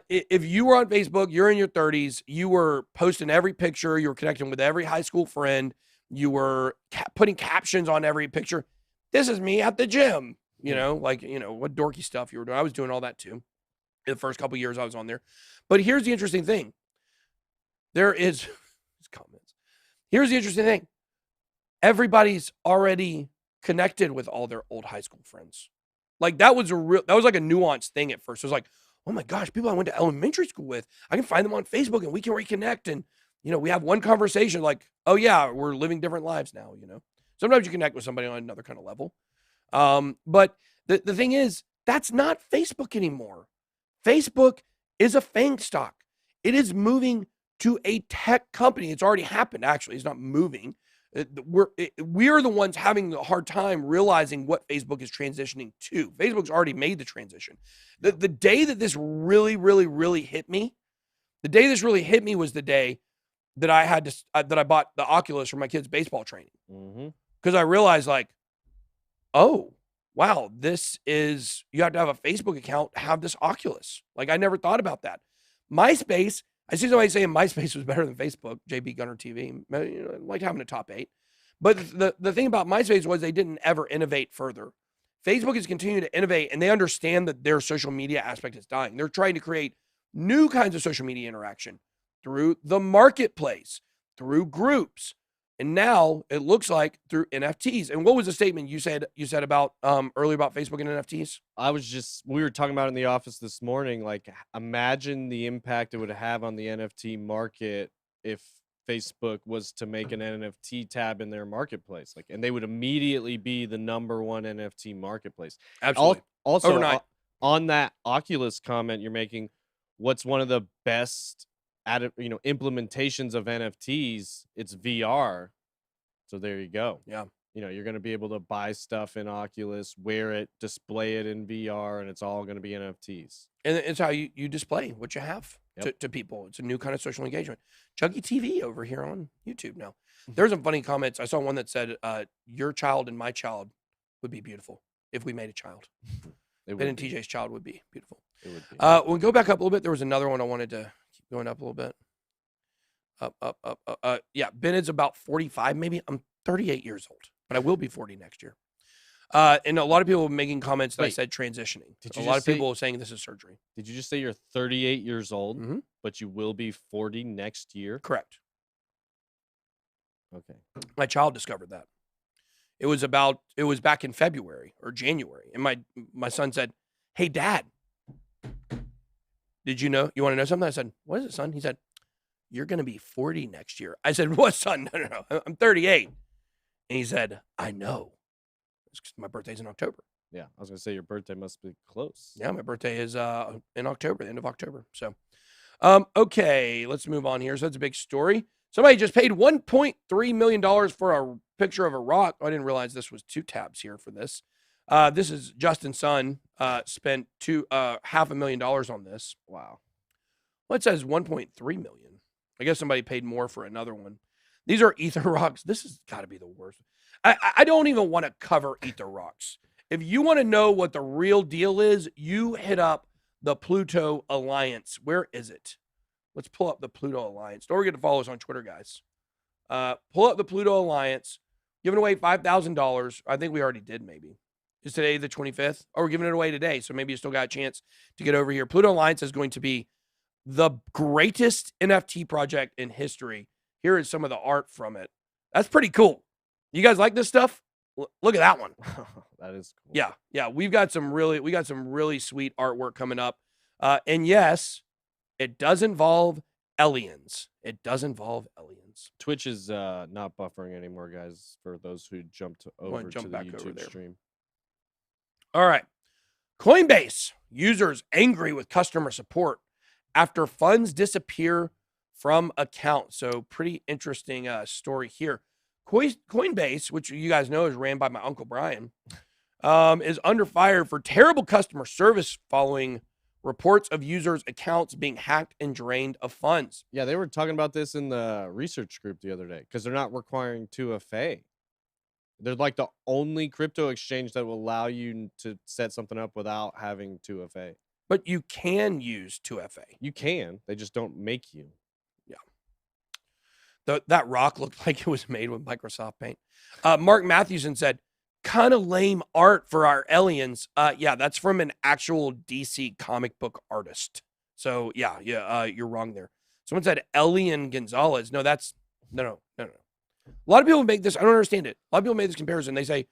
S1: If you were on Facebook, you're in your 30s, you were posting every picture, you were connecting with every high school friend, you were putting captions on every picture. This is me at the gym, what dorky stuff you were doing. I was doing all that too. In the first couple of years I was on there. But here's the interesting thing. Here's the interesting thing. Everybody's already connected with all their old high school friends. Like that was like a nuanced thing at first. It was like, oh my gosh, people I went to elementary school with, I can find them on Facebook and we can reconnect. And, we have one conversation like, oh yeah, we're living different lives now, Sometimes you connect with somebody on another kind of level. But the thing is, that's not Facebook anymore. Facebook is a FANG stock. It is moving to a tech company. It's already happened, actually. It's not moving. We're the ones having a hard time realizing what Facebook is transitioning to. Facebook's already made the transition. The day that this really, really, really hit me, was the day that I bought the Oculus for my kids' baseball training. Because I realized like, oh, wow, you have to have a Facebook account, have this Oculus. Like I never thought about that. MySpace, I see somebody saying MySpace was better than Facebook, JB Gunner TV. I liked having a top 8. But the thing about MySpace was they didn't ever innovate further. Facebook is continuing to innovate, and they understand that their social media aspect is dying. They're trying to create new kinds of social media interaction through the marketplace, through groups, and now it looks like through NFTs. And what was the statement you said about earlier about Facebook and NFTs?
S2: We were talking about it in the office this morning. Like, imagine the impact it would have on the NFT market if Facebook was to make an NFT tab in their marketplace, and they would immediately be the #1 NFT marketplace.
S1: Absolutely.
S2: Also,
S1: overnight.
S2: On that Oculus comment you're making, what's one of the best implementations of NFTs? It's VR. So there you go.
S1: Yeah.
S2: You're going to be able to buy stuff in Oculus, wear it, display it in VR, and it's all going to be NFTs.
S1: And it's how you display what you have to people. It's a new kind of social engagement. Chuggy TV over here on YouTube now. There's some funny comments. I saw one that said, your child and my child would be beautiful if we made a child. Ben and TJ's child would be beautiful.
S2: It would be.
S1: We'll go back up a little bit. There was another one I wanted to keep going up a little bit. Up. Yeah, Ben is about 45 maybe. I'm 38 years old, but I will be 40 next year. And a lot of people were making comments that I said transitioning. A lot of people were saying this is surgery.
S2: Did you just say you're 38 years old,
S1: Mm-hmm.
S2: but you will be 40 next year?
S1: Correct.
S2: Okay.
S1: My child discovered that. It was back in February or January. And my son said, hey, Dad, did you know? You want to know something? I said, what is it, son? He said, you're going to be 40 next year. I said, what, son? No. I'm 38. And he said, I know. My birthday's in October.
S2: Yeah, I was going to say your birthday must be close.
S1: Yeah, my birthday is in October, the end of October. So, okay, let's move on here. So that's a big story. Somebody just paid $1.3 million for a picture of a rock. I didn't realize this was 2 tabs here for this. This is Justin's son spent $500,000 on this. Wow. Well, it says 1.3 million. I guess somebody paid more for another one. These are ether rocks. This has got to be the worst. I don't even want to cover ether rocks. If you want to know what the real deal is, you hit up the Pluto Alliance. Where is it? Let's pull up the Pluto Alliance. Don't forget to follow us on Twitter, guys. Pull up the Pluto Alliance. Giving away $5,000. I think we already did, maybe. Is today the 25th? Oh, we're giving it away today, so maybe you still got a chance to get over here. Pluto Alliance is going to be the greatest NFT project in history. Here is some of the art from it. That's pretty cool. You guys like this stuff? Look at that one.
S2: That is cool.
S1: Yeah. We got some really sweet artwork coming up. And yes, it does involve aliens.
S2: Twitch is not buffering anymore, guys, for those who jumped over to the YouTube stream.
S1: All right. Coinbase users angry with customer support after funds disappear from account. So pretty interesting story here. Coinbase, which you guys know is ran by my Uncle Brian, is under fire for terrible customer service following reports of users' accounts being hacked and drained of funds.
S2: Yeah, they were talking about this in the research group the other day because they're not requiring 2FA. They're like the only crypto exchange that will allow you to set something up without having 2FA.
S1: But you can use 2FA.
S2: You can. They just don't make you.
S1: Yeah. That rock looked like it was made with Microsoft Paint. Mark Matthewson said, kind of lame art for our aliens. Yeah, that's from an actual DC comic book artist. So yeah, you're wrong there. Someone said Elian Gonzalez. No, that's no. A lot of people make this. I don't understand it. A lot of people make this comparison. They say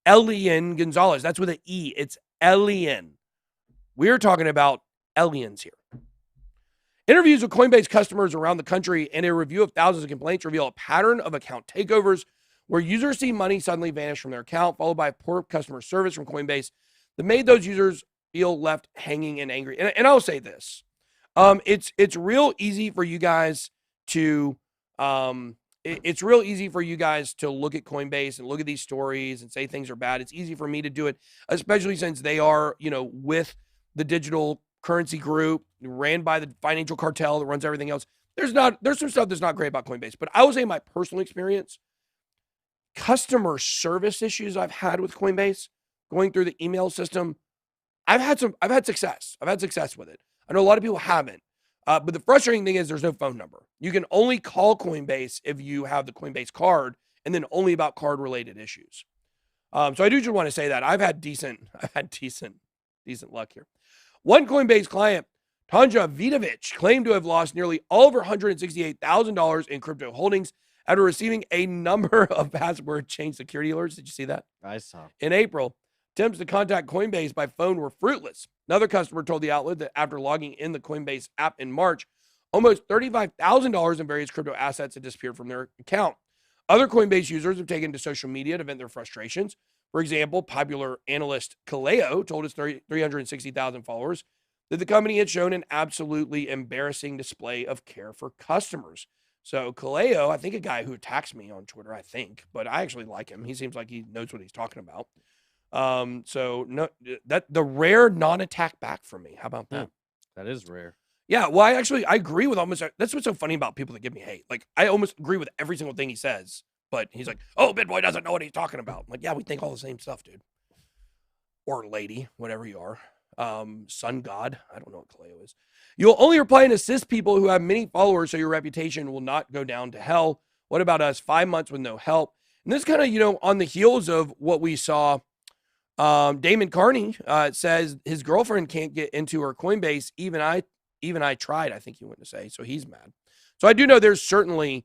S1: Elian Gonzalez. That's with an E. It's Elian. We're talking about aliens here. Interviews with Coinbase customers around the country and a review of thousands of complaints reveal a pattern of account takeovers where users see money suddenly vanish from their account, followed by poor customer service from Coinbase that made those users feel left hanging and angry. And I'll say this. It's real easy for you guys to it's real easy for you guys to look at Coinbase and look at these stories and say things are bad. It's easy for me to do it, especially since they are, with the digital currency group ran by the financial cartel that runs everything else. There's some stuff that's not great about Coinbase, but I will say my personal experience, customer service issues I've had with Coinbase going through the email system, I've had success. I've had success with it. I know a lot of people haven't. But the frustrating thing is there's no phone number. You can only call Coinbase if you have the Coinbase card, and then only about card related issues. So I do just want to say that I've had decent luck here. One Coinbase client, Tanja Vidovic, claimed to have lost nearly all of her $168,000 in crypto holdings after receiving a number of password change security alerts. Did you see that?
S2: I saw.
S1: In April, attempts to contact Coinbase by phone were fruitless. Another customer told the outlet that after logging in the Coinbase app in March, almost $35,000 in various crypto assets had disappeared from their account. Other Coinbase users have taken to social media to vent their frustrations. For example, popular analyst Kaleo told his 360,000 followers that the company had shown an absolutely embarrassing display of care for customers. So Kaleo, I think a guy who attacks me on Twitter, but I actually like him. He seems like he knows what he's talking about. So no, that the rare non-attack back from me. How about that?
S2: That is rare.
S1: Yeah. Well, I agree with almost, that's what's so funny about people that give me hate. Like I almost agree with every single thing he says, but he's like, oh, BitBoy doesn't know what he's talking about. I'm like, yeah, we think all the same stuff, dude. Or lady, whatever you are. Sun God. I don't know what Kaleo is. You'll only reply and assist people who have many followers so your reputation will not go down to hell. What about us? 5 months with no help. And this kind of, on the heels of what we saw. Damon Carney says his girlfriend can't get into her Coinbase. Even I tried, I think he went to say, so he's mad. So I do know there's certainly,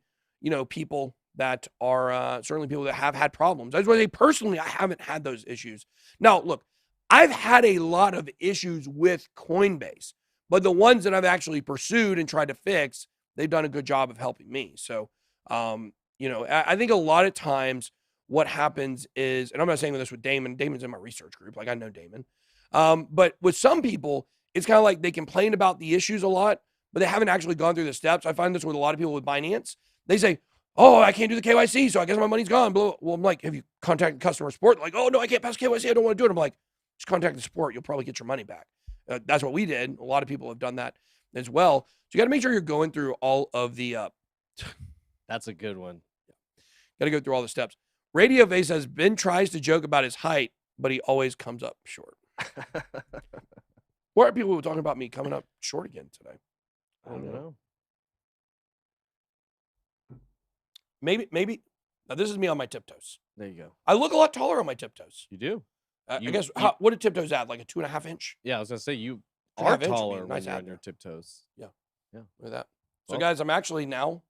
S1: people that are certainly people that have had problems. I just want to say personally, I haven't had those issues. Now, look, I've had a lot of issues with Coinbase, but the ones that I've actually pursued and tried to fix, they've done a good job of helping me. So, I think a lot of times what happens is, and I'm not saying this with Damon. Damon's in my research group. Like I know Damon. But with some people, it's kind of like they complain about the issues a lot, but they haven't actually gone through the steps. I find this with a lot of people with Binance. They say, oh, I can't do the KYC, so I guess my money's gone. Well, I'm like, have you contacted customer support? Like, oh, no, I can't pass KYC. I don't want to do it. I'm like, just contact the support. You'll probably get your money back. That's what we did. A lot of people have done that as well. So you got to make sure you're going through all of the...
S2: That's a good one.
S1: Got to go through all the steps. Radio Face says, Ben tries to joke about his height, but he always comes up short. Why are people talking about me coming up short again today?
S2: I don't know.
S1: Maybe. Now, this is me on my tiptoes.
S2: There you go.
S1: I look a lot taller on my tiptoes.
S2: You do.
S1: I guess, what did tiptoes add? Like a 2.5 inch?
S2: Yeah, I was going to say, you are taller when
S1: nice
S2: you're on your tiptoes.
S1: Yeah. Look at that. So, guys, I'm actually now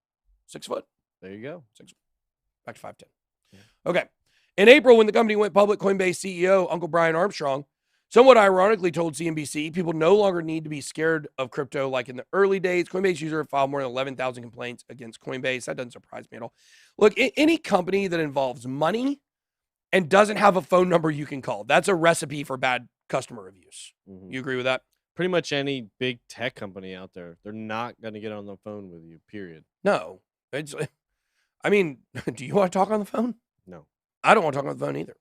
S1: 6 foot.
S2: There you go.
S1: Back to 5'10". Yeah. Okay. In April, when the company went public, Coinbase CEO, Uncle Brian Armstrong, somewhat ironically told CNBC, people no longer need to be scared of crypto like in the early days. Coinbase user filed more than 11,000 complaints against Coinbase. That doesn't surprise me at all. Look, any company that involves money and doesn't have a phone number you can call, that's a recipe for bad customer reviews.
S2: Mhm.
S1: You agree with that?
S2: Pretty much any big tech company out there, they're not going to get on the phone with you, period.
S1: No. It's, I mean, do you want to talk on the phone?
S2: No,
S1: I don't want to talk on the phone either.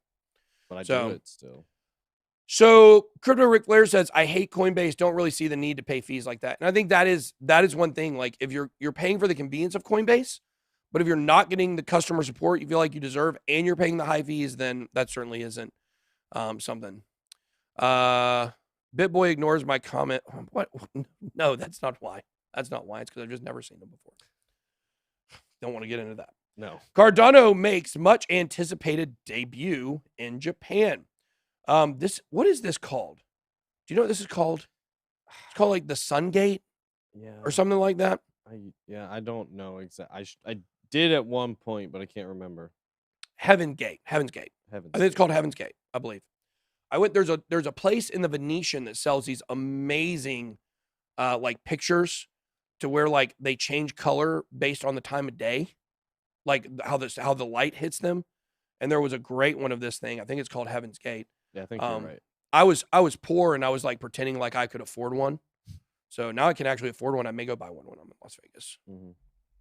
S2: but I
S1: So-
S2: do it still.
S1: So Crypto Ric Flair says, I hate Coinbase. Don't really see the need to pay fees like that. And I think that is one thing. Like if you're paying for the convenience of Coinbase, but if you're not getting the customer support you feel like you deserve and you're paying the high fees, then that certainly isn't something. BitBoy ignores my comment. What? No, that's not why. That's not why. It's because I've just never seen them before. Don't want to get into that.
S2: No.
S1: Cardano makes much anticipated debut in Japan. What is this called? Do you know what this is called? It's called like the Sun Gate
S2: Yeah.
S1: or something like that.
S2: I don't know exactly. I did at one point, but I can't remember.
S1: Heaven's Gate. I think it's called Heaven's Gate, I believe. I went there's a place in the Venetian that sells these amazing like pictures to where like they change color based on the time of day. Like how the light hits them. And there was a great one of this thing. I think it's called Heaven's Gate.
S2: Yeah, I think you're right.
S1: I was poor and I was like pretending like I could afford one. So now I can actually afford one. I may go buy one when I'm in Las Vegas.
S2: Mm-hmm.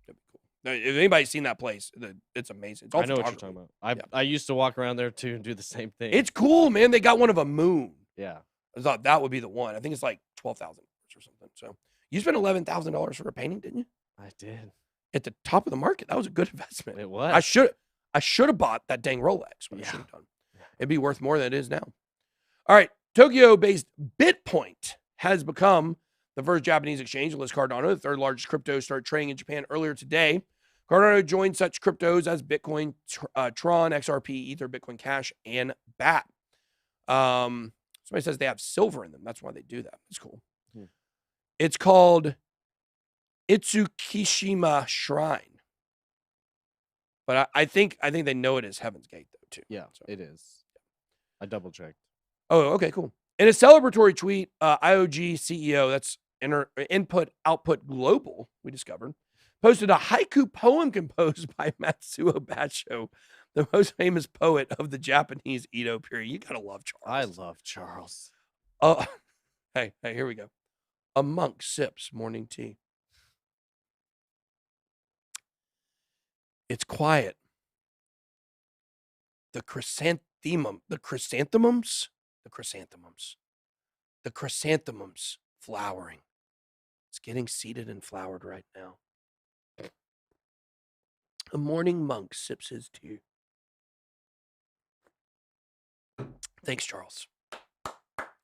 S1: That'd be cool. If anybody's seen that place, it's amazing. It's all
S2: I know what you're talking about. I used to walk around there too and do the same thing.
S1: It's cool, man. They got one of a moon.
S2: Yeah.
S1: I thought that would be the one. I think it's like $12,000 or something. So you spent $11,000 for a painting, didn't you?
S2: I did.
S1: At the top of the market. That was a good investment.
S2: It was.
S1: I should have bought that dang Rolex. What I should have done.
S2: Yeah.
S1: It'd be worth more than it is now. All right. Tokyo-based Bitpoint has become the first Japanese exchange to list Cardano, the third largest crypto, started trading in Japan earlier today. Cardano joined such cryptos as Bitcoin, Tron, XRP, Ether, Bitcoin Cash, and BAT. Somebody says they have silver in them. That's why they do that. It's cool. It's called Itsukishima Shrine. But I think they know it as Heaven's Gate, though, too.
S2: Yeah, so. It is. I double-checked.
S1: Oh, okay, cool. In a celebratory tweet, IOG CEO, that's Input Output Global, we discovered, posted a haiku poem composed by Matsuo Basho, the most famous poet of the Japanese Edo period. You gotta love Charles.
S2: I love Charles.
S1: Hey, here we go. A monk sips morning tea. It's quiet. The chrysanthemums flowering. It's getting seeded and flowered right now. A morning monk sips his tea. Thanks, Charles.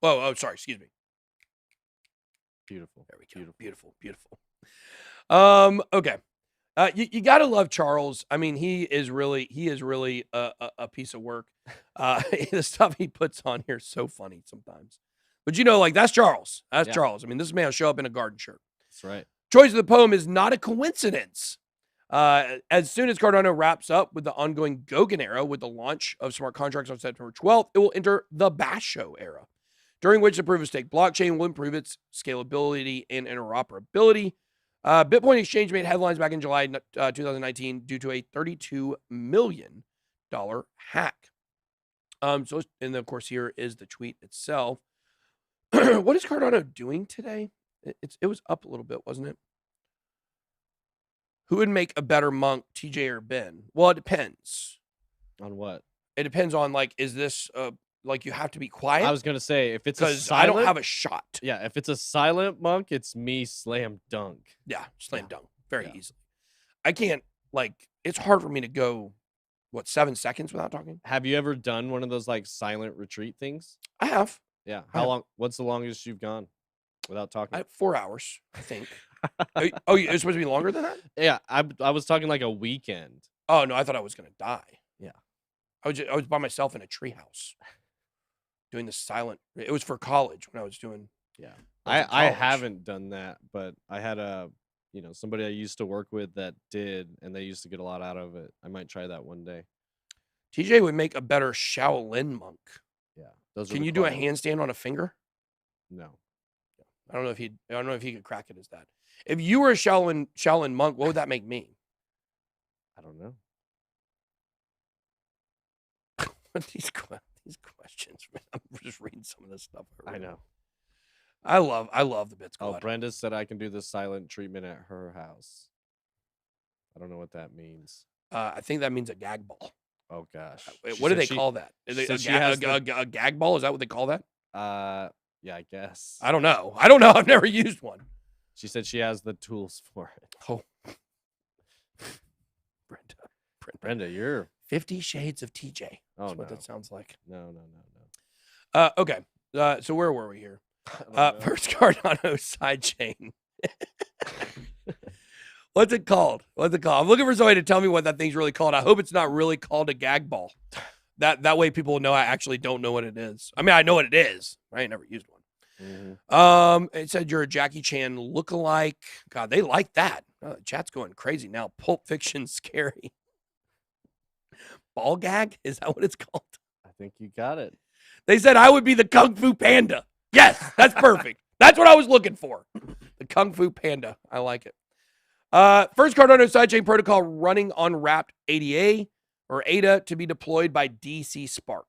S1: Whoa, oh, sorry, excuse me.
S2: Beautiful.
S1: There we go. Beautiful. Okay. You gotta love Charles. I mean, he is really a piece of work. The stuff he puts on here is so funny sometimes. But like that's Charles. That's Charles. I mean, this man will show up in a garden shirt.
S2: That's right.
S1: Choice of the poem is not a coincidence. As soon as Cardano wraps up with the ongoing Goguen era with the launch of smart contracts on September 12th, it will enter the Basho era, during which the proof-of-stake blockchain will improve its scalability and interoperability. Bitcoin Exchange made headlines back in July 2019 due to a $32 million hack. And of course, here is the tweet itself. What is Cardano doing today? It was up a little bit, wasn't it? Who would make a better monk, TJ or Ben? Well, it depends.
S2: On what?
S1: It depends on, like, is this, like, you have to be quiet?
S2: I was going to say, if it's a
S1: because
S2: silent...
S1: I don't have a shot.
S2: Yeah, if it's a silent monk, it's me slam dunk.
S1: Yeah, slam dunk. Very easily. I can't, like, it's hard for me to go, 7 seconds without talking?
S2: Have you ever done one of those, like, silent retreat things?
S1: I have.
S2: Yeah. How long? What's the longest you've gone without talking?
S1: 4 hours, I think. Oh, it's supposed to be longer than that?
S2: Yeah, I was talking like a weekend.
S1: Oh, no, I thought I was going to die.
S2: Yeah.
S1: I was by myself in a treehouse doing the silent. It was for college when I was doing.
S2: Yeah. I haven't done that, but I had somebody I used to work with that did, and they used to get a lot out of it. I might try that one day.
S1: TJ would make a better Shaolin monk.
S2: Yeah. Those
S1: Can you do a handstand on a finger?
S2: No.
S1: I don't know if he could crack it as that. If you were a Shaolin monk, what would that make me?
S2: I don't know.
S1: these These questions, man. I'm just reading some of this stuff.
S2: I know.
S1: I love the BitSquad.
S2: Oh, Brenda said I can do the silent treatment at her house. I don't know what that means.
S1: I think that means a gag ball.
S2: Oh gosh.
S1: What do they call that? Is it a gag ball? Is that what they call that?
S2: Yeah, I guess.
S1: I don't know. I've never used one.
S2: She said she has the tools for it.
S1: Oh,
S2: Brenda, you're
S1: 50 Shades of TJ. That's
S2: what
S1: no. That sounds like.
S2: No.
S1: Okay. So where were we here? First Cardano sidechain. What's it called? I'm looking for somebody to tell me what that thing's really called. I hope it's not really called a gag ball. That way people will know I actually don't know what it is. I mean, I know what it is. I ain't never used one. It said you're a Jackie Chan lookalike. God, they like that. Chat's going crazy now. Pulp Fiction scary. Ball gag? Is that what it's called?
S2: I think you got it.
S1: They said I would be the Kung Fu Panda. Yes, that's perfect. That's what I was looking for. The Kung Fu Panda. I like it. First Cardano sidechain protocol running on wrapped ADA or ADA to be deployed by DC Spark.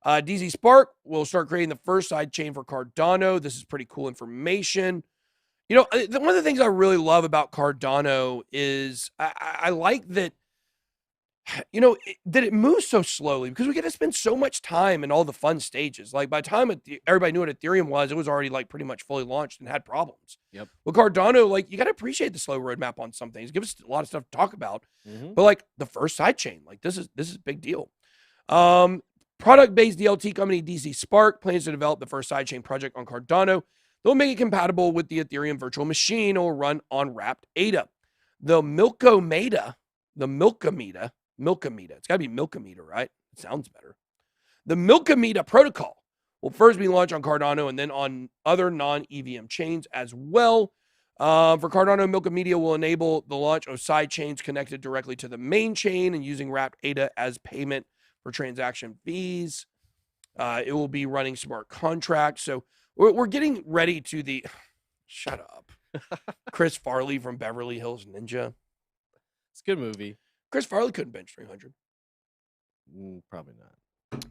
S1: DC Spark will start creating the first sidechain for Cardano. This is pretty cool information. You know, one of the things I really love about Cardano is I like that, you know, that it moves so slowly because we get to spend so much time in all the fun stages. Like by the time everybody knew what Ethereum was, it was already like pretty much fully launched and had problems.
S2: Yep.
S1: With Cardano, like you got to appreciate the slow roadmap on some things. Give us a lot of stuff to talk about. But like the first sidechain, like this is a big deal. Product-based DLT company DC Spark plans to develop the first sidechain project on Cardano. They'll make it compatible with the Ethereum virtual machine and will run on wrapped ADA. The Milkomeda, it's got to be Milkomeda, right? It sounds better. The Milkomeda protocol will first be launched on Cardano and then on other non-EVM chains as well. For Cardano, Milkomeda will enable the launch of side chains connected directly to the main chain and using wrapped ADA as payment for transaction fees. It will be running smart contracts. So we're getting ready to the... Shut up. Chris Farley from Beverly Hills Ninja.
S2: It's a good movie.
S1: Chris Farley couldn't bench 300.
S2: Probably not.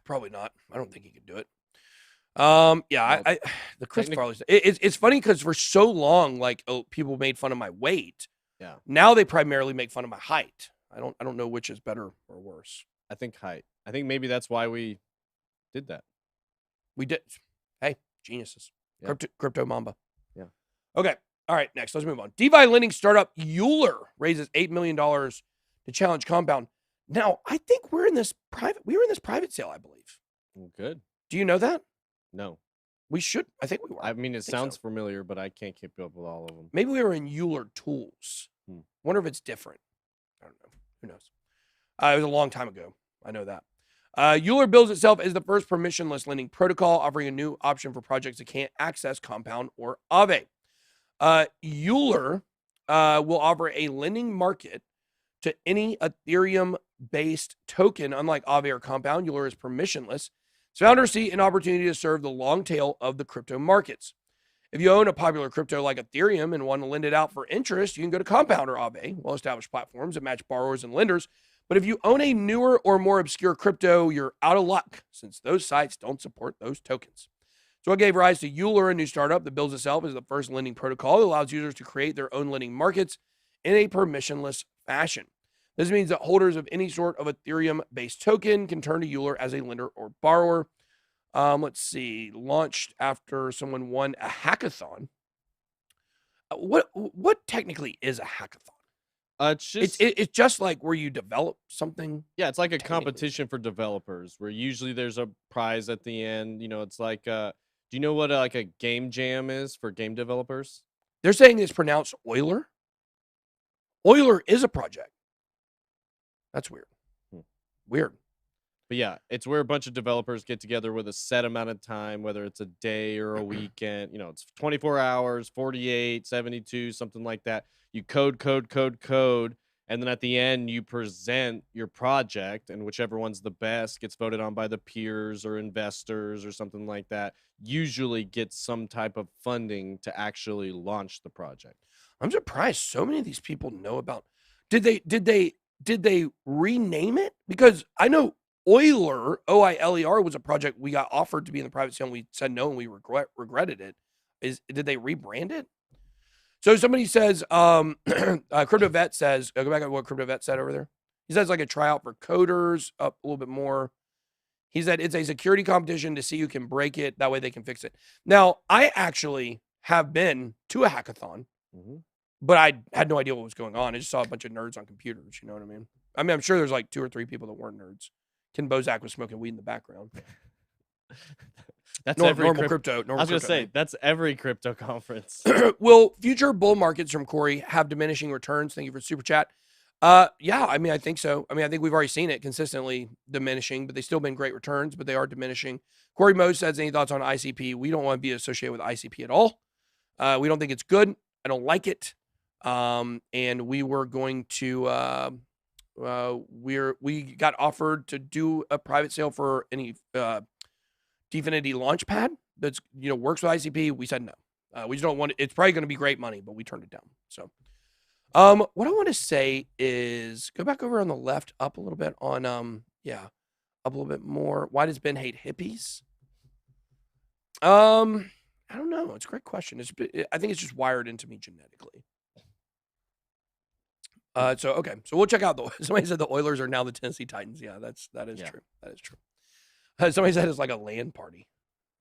S1: Probably not. I don't think he could do it. Yeah, the Chris Farley. It's funny because for so long, like people made fun of my weight.
S2: Yeah.
S1: Now they primarily make fun of my height. I don't know which is better or worse.
S2: I think height. I think maybe that's why we did that.
S1: We did. Hey, geniuses. Yeah. Crypto Mamba.
S2: Yeah.
S1: Okay. All right. Next, let's move on. DeFi lending startup Euler raises $8 million to challenge Compound. Now, I think we were in this private sale, I believe.
S2: Good.
S1: Do you know that?
S2: No.
S1: We should. I think we were.
S2: I mean, it sounds familiar, but I can't keep up with all of them.
S1: Maybe we were in Euler Tools. Wonder if it's different. I don't know. Who knows? It was a long time ago. I know that. Euler bills itself as the first permissionless lending protocol, offering a new option for projects that can't access Compound or Aave. Euler will offer a lending market to any Ethereum-based token. Unlike Aave or Compound, Euler is permissionless. Its founders see an opportunity to serve the long tail of the crypto markets. If you own a popular crypto like Ethereum and want to lend it out for interest, you can go to Compound or Aave, well-established platforms that match borrowers and lenders. But if you own a newer or more obscure crypto, you're out of luck since those sites don't support those tokens. So what gave rise to Euler, a new startup that bills itself as the first lending protocol that allows users to create their own lending markets in a permissionless fashion. This means that holders of any sort of Ethereum-based token can turn to Euler as a lender or borrower. Let's see. Launched after someone won a hackathon. What technically is a hackathon? It's just like where you develop something.
S2: Yeah, it's like a competition for developers where usually there's a prize at the end. You know, it's like do you know what like a game jam is for game developers?
S1: They're saying it's pronounced Euler. Euler is a project. That's weird. Weird.
S2: But yeah, it's where a bunch of developers get together with a set amount of time, whether it's a day or a weekend. You know, it's 24 hours, 48, 72, something like that. You code, and then at the end, you present your project, and whichever one's the best gets voted on by the peers or investors or something like that, usually gets some type of funding to actually launch the project.
S1: I'm surprised so many of these people know about. Did they rename it? Because I know Euler, OILER, was a project we got offered to be in the private sale, and we said no, and we regretted it. Did they rebrand it? So somebody says, Crypto Vet says, go back to what Crypto Vet said over there. He says like a tryout for coders, up a little bit more. He said it's a security competition to see who can break it. That way they can fix it. Now, I actually have been to a hackathon, but I had no idea what was going on. I just saw a bunch of nerds on computers. You know what I mean? I mean, I'm sure there's like 2 or 3 people that weren't nerds. Ken Bozak was smoking weed in the background.
S2: That's
S1: normal crypto.
S2: I was going to say, that's every crypto conference.
S1: Will future bull markets, from Corey, have diminishing returns? Thank you for super chat. Yeah, I mean, I think so. I mean, I think we've already seen it consistently diminishing, but they've still been great returns, but they are diminishing. Corey Mose says, any thoughts on ICP? We don't want to be associated with ICP at all. We don't think it's good. I don't like it. And we were going to, we got offered to do a private sale for any, Definity Launchpad that's, works with ICP. We said no. We just don't want it. It's probably going to be great money, but we turned it down. So, what I want to say is go back over on the left, up a little bit on, up a little bit more. Why does Ben hate hippies? I don't know. It's a great question. I think it's just wired into me genetically. Okay. So we'll check out somebody said the Oilers are now the Tennessee Titans. Yeah, that is true. That is true. Somebody said it's like a land party.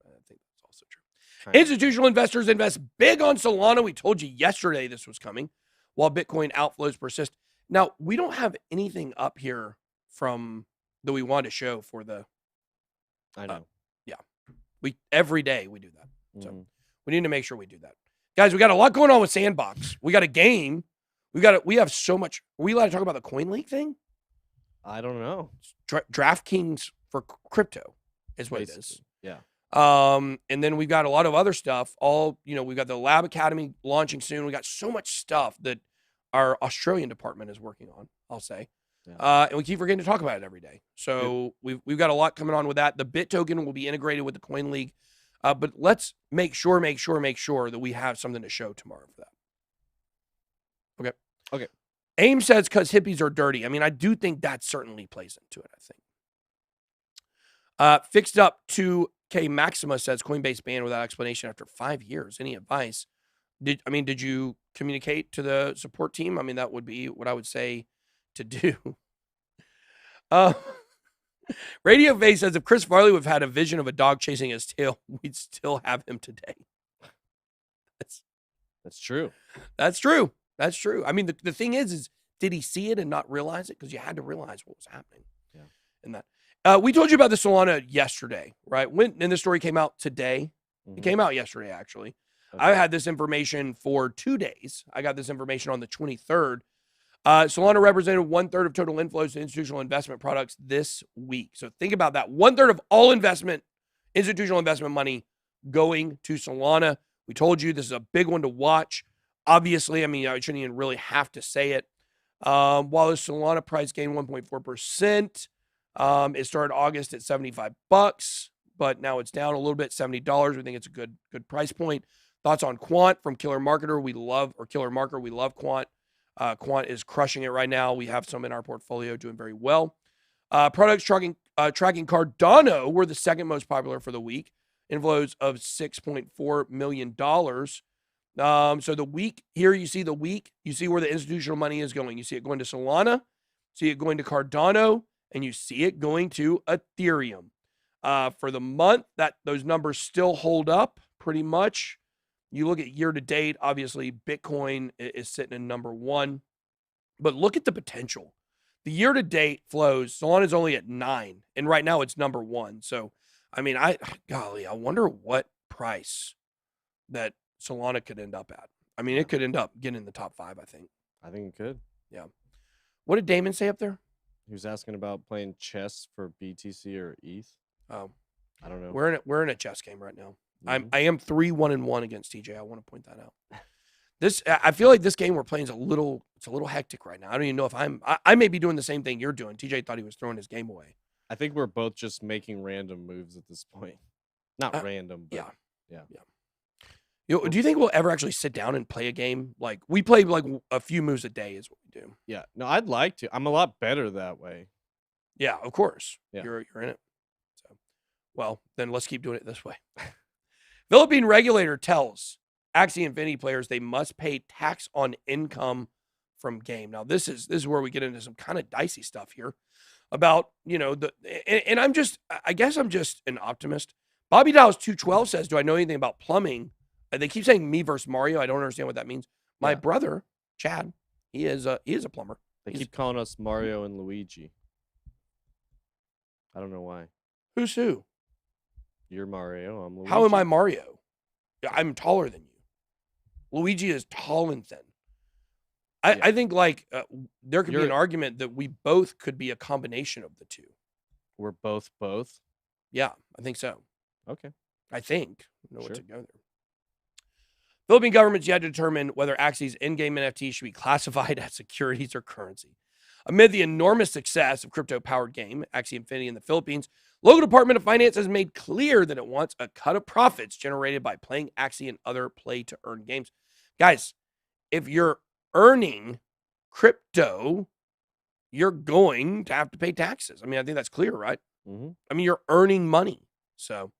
S1: I think that's also true. Right. Institutional investors invest big on Solana. We told you yesterday this was coming, while Bitcoin outflows persist. Now, we don't have anything up here that we want to show for the.
S2: I know.
S1: Every day we do that. So we need to make sure we do that. Guys, we got a lot going on with Sandbox. We got a game. We have so much. Are we allowed to talk about the Coin League thing?
S2: I don't know.
S1: DraftKings for crypto is what
S2: Basically,
S1: it is.
S2: Yeah.
S1: And then we've got a lot of other stuff. We've got the Lab Academy launching soon. We got so much stuff that our Australian department is working on, I'll say. Yeah. And we keep forgetting to talk about it every day. So we've got a lot coming on with that. The Bit token will be integrated with the Coin League. But let's make sure that we have something to show tomorrow for that. Okay. AIM says because hippies are dirty. I mean, I do think that certainly plays into it, I think. Fixed up 2K Maxima says Coinbase banned without explanation after 5 years. Any advice? Did you communicate to the support team? I mean, that would be what I would say to do. Radio Face says if Chris Farley would have had a vision of a dog chasing his tail, we'd still have him today.
S2: That's true.
S1: That's true. That's true. I mean, the thing is did he see it and not realize it? Because you had to realize what was happening. Yeah. In that. We told you about the Solana yesterday, right? And the story came out today. It came out yesterday, actually. Okay. I had this information for 2 days. I got this information on the 23rd. Solana represented 1/3 of total inflows to institutional investment products this week. So think about that. 1/3 of all institutional investment money going to Solana. We told you this is a big one to watch. Obviously, I mean, I shouldn't even really have to say it. While the Solana price gained 1.4%, it started August at $75, but now it's down a little bit, $70. We think it's a good price point. Thoughts on Quant from Killer Marketer? We love Quant. Quant is crushing it right now. We have some in our portfolio doing very well. Products tracking Cardano were the second most popular for the week. Inflows of $6.4 million. So the week, here you see you see where the institutional money is going. You see it going to Solana, see it going to Cardano, and you see it going to Ethereum. For the month, those numbers still hold up pretty much. You look at year to date, obviously Bitcoin is sitting in number 1, but look at the potential. The year to date flows, Solana is only at 9, and right now it's number 1. So, I mean, I wonder what price that Solana could end up at. I mean, it could end up getting in the top 5, I think.
S2: I think it could.
S1: Yeah. What did Damon say up there?
S2: He was asking about playing chess for BTC or ETH.
S1: Oh,
S2: I don't know.
S1: We're in a chess game right now. I am 3-1-1 against TJ. I want to point that out. I feel like this game we're playing is a little hectic right now. I don't even know if I may be doing the same thing you're doing. TJ thought he was throwing his game away.
S2: I think we're both just making random moves at this point. Not random, but yeah.
S1: Do you think we'll ever actually sit down and play a game? Like we play like a few moves a day is what we do.
S2: Yeah. No, I'd like to. I'm a lot better that way.
S1: Yeah, of course.
S2: Yeah.
S1: You're in it. So, well, then let's keep doing it this way. Philippine regulator tells Axie Infinity players they must pay tax on income from game. Now, this is where we get into some kind of dicey stuff here about, and I guess I'm just an optimist. Bobby Dow's 212 says, do I know anything about plumbing? They keep saying me versus Mario. I don't understand what that means. My brother, Chad, he is a plumber.
S2: They keep calling us Mario and Luigi. I don't know why.
S1: Who's who?
S2: You're Mario. I'm Luigi.
S1: How am I Mario? I'm taller than you. Luigi is tall and thin. I think there could be an argument that we both could be a combination of the two.
S2: We're both?
S1: Yeah, I think so.
S2: Okay.
S1: I think. I know what to go there. Philippine government's yet to determine whether Axie's in-game NFTs should be classified as securities or currency. Amid the enormous success of crypto-powered game, Axie Infinity in the Philippines, local Department of Finance has made clear that it wants a cut of profits generated by playing Axie and other play-to-earn games. Guys, if you're earning crypto, you're going to have to pay taxes. I mean, I think that's clear, right?
S2: Mm-hmm.
S1: I mean, you're earning money. So,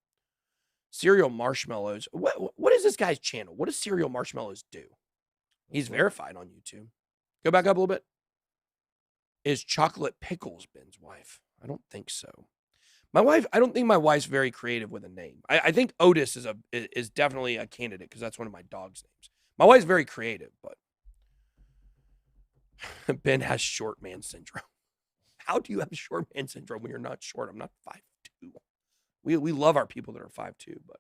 S1: Cereal Marshmallows. What is this guy's channel? What does Cereal Marshmallows do? He's verified on YouTube. Go back up a little bit. Is Chocolate Pickles Ben's wife? I don't think so. I don't think my wife's very creative with a name. I think Otis is definitely a candidate because that's one of my dog's names. My wife's very creative, but Ben has short man syndrome. How do you have short man syndrome when you're not short? I'm not 5'2". We love our people that are 5'2", but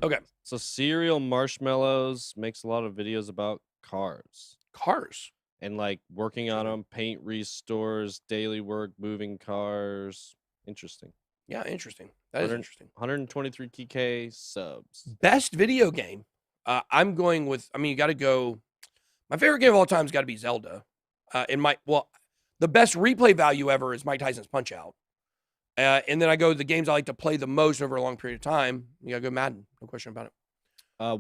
S1: okay.
S2: So Cereal Marshmallows makes a lot of videos about cars.
S1: Cars.
S2: And like working on them, paint restores, daily work, moving cars. Interesting.
S1: Yeah, interesting. That is interesting.
S2: 123 TK subs.
S1: Best video game. I'm going with, you got to go. My favorite game of all time has got to be Zelda. The best replay value ever is Mike Tyson's Punch-Out. And then I go the games I like to play the most over a long period of time. You got to go Madden. No question about it.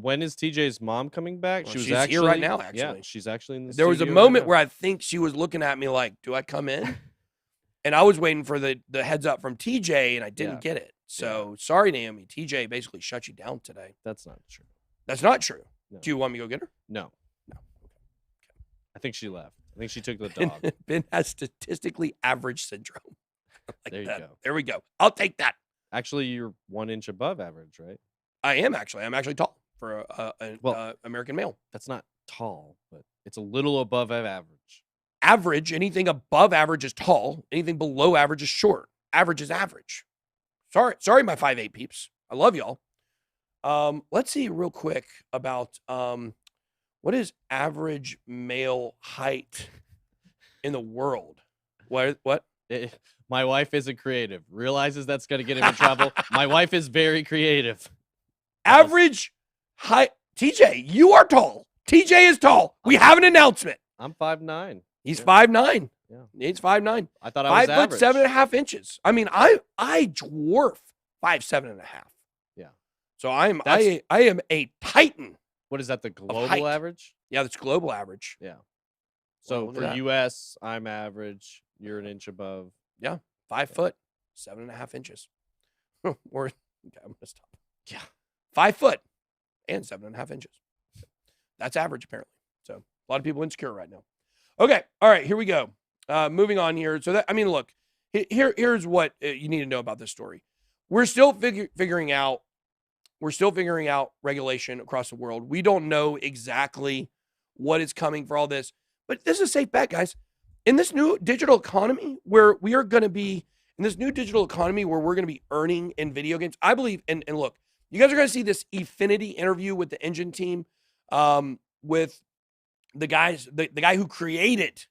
S2: When is TJ's mom coming back?
S1: Well, she's here right now, actually.
S2: Yeah, she's actually in the
S1: There was a moment where I think she was looking at me like, do I come in? And I was waiting for the heads up from TJ, and I didn't get it. So, sorry, Naomi. TJ basically shut you down today.
S2: That's not true.
S1: That's not true.
S2: No.
S1: Do you want me to go get her?
S2: No.
S1: Okay.
S2: I think she left. I think she took the dog.
S1: Ben has statistically average syndrome.
S2: There you go.
S1: There we go. I'll take that.
S2: Actually, you're 1 inch above average, right?
S1: I am actually. I'm actually tall for an American male.
S2: That's not tall, but it's a little above average.
S1: Average, anything above average is tall. Anything below average is short. Average is average. Sorry, my 5'8" peeps. I love y'all. Let's see real quick about what is average male height in the world? What?
S2: My wife isn't creative. Realizes that's going to get him in trouble. My wife is very creative.
S1: Average height. TJ, you are tall. TJ is tall. We have an announcement.
S2: I'm 5'9".
S1: He's 5'9".
S2: Yeah.
S1: He's 5'9".
S2: I thought I was
S1: 5 foot 7.5 inches. I mean, I dwarf 5'7.5". Yeah. So I am a titan.
S2: What is that? The global average?
S1: Yeah, that's global average.
S2: Yeah. So for US, I'm average. You're an inch above.
S1: Yeah. 5 foot 7.5 inches. I'm gonna stop.
S2: Yeah.
S1: 5 foot and 7.5 inches. That's average apparently. So a lot of people insecure right now. Okay. All right. Here we go. Moving on here. So look, here's what you need to know about this story. We're still figuring out regulation across the world. We don't know exactly what is coming for all this, but this is a safe bet, guys. In this new digital economy where we are going to be we're going to be earning in video games, I believe, and look, you guys are going to see this Efinity interview with the Engine team, with the guy who created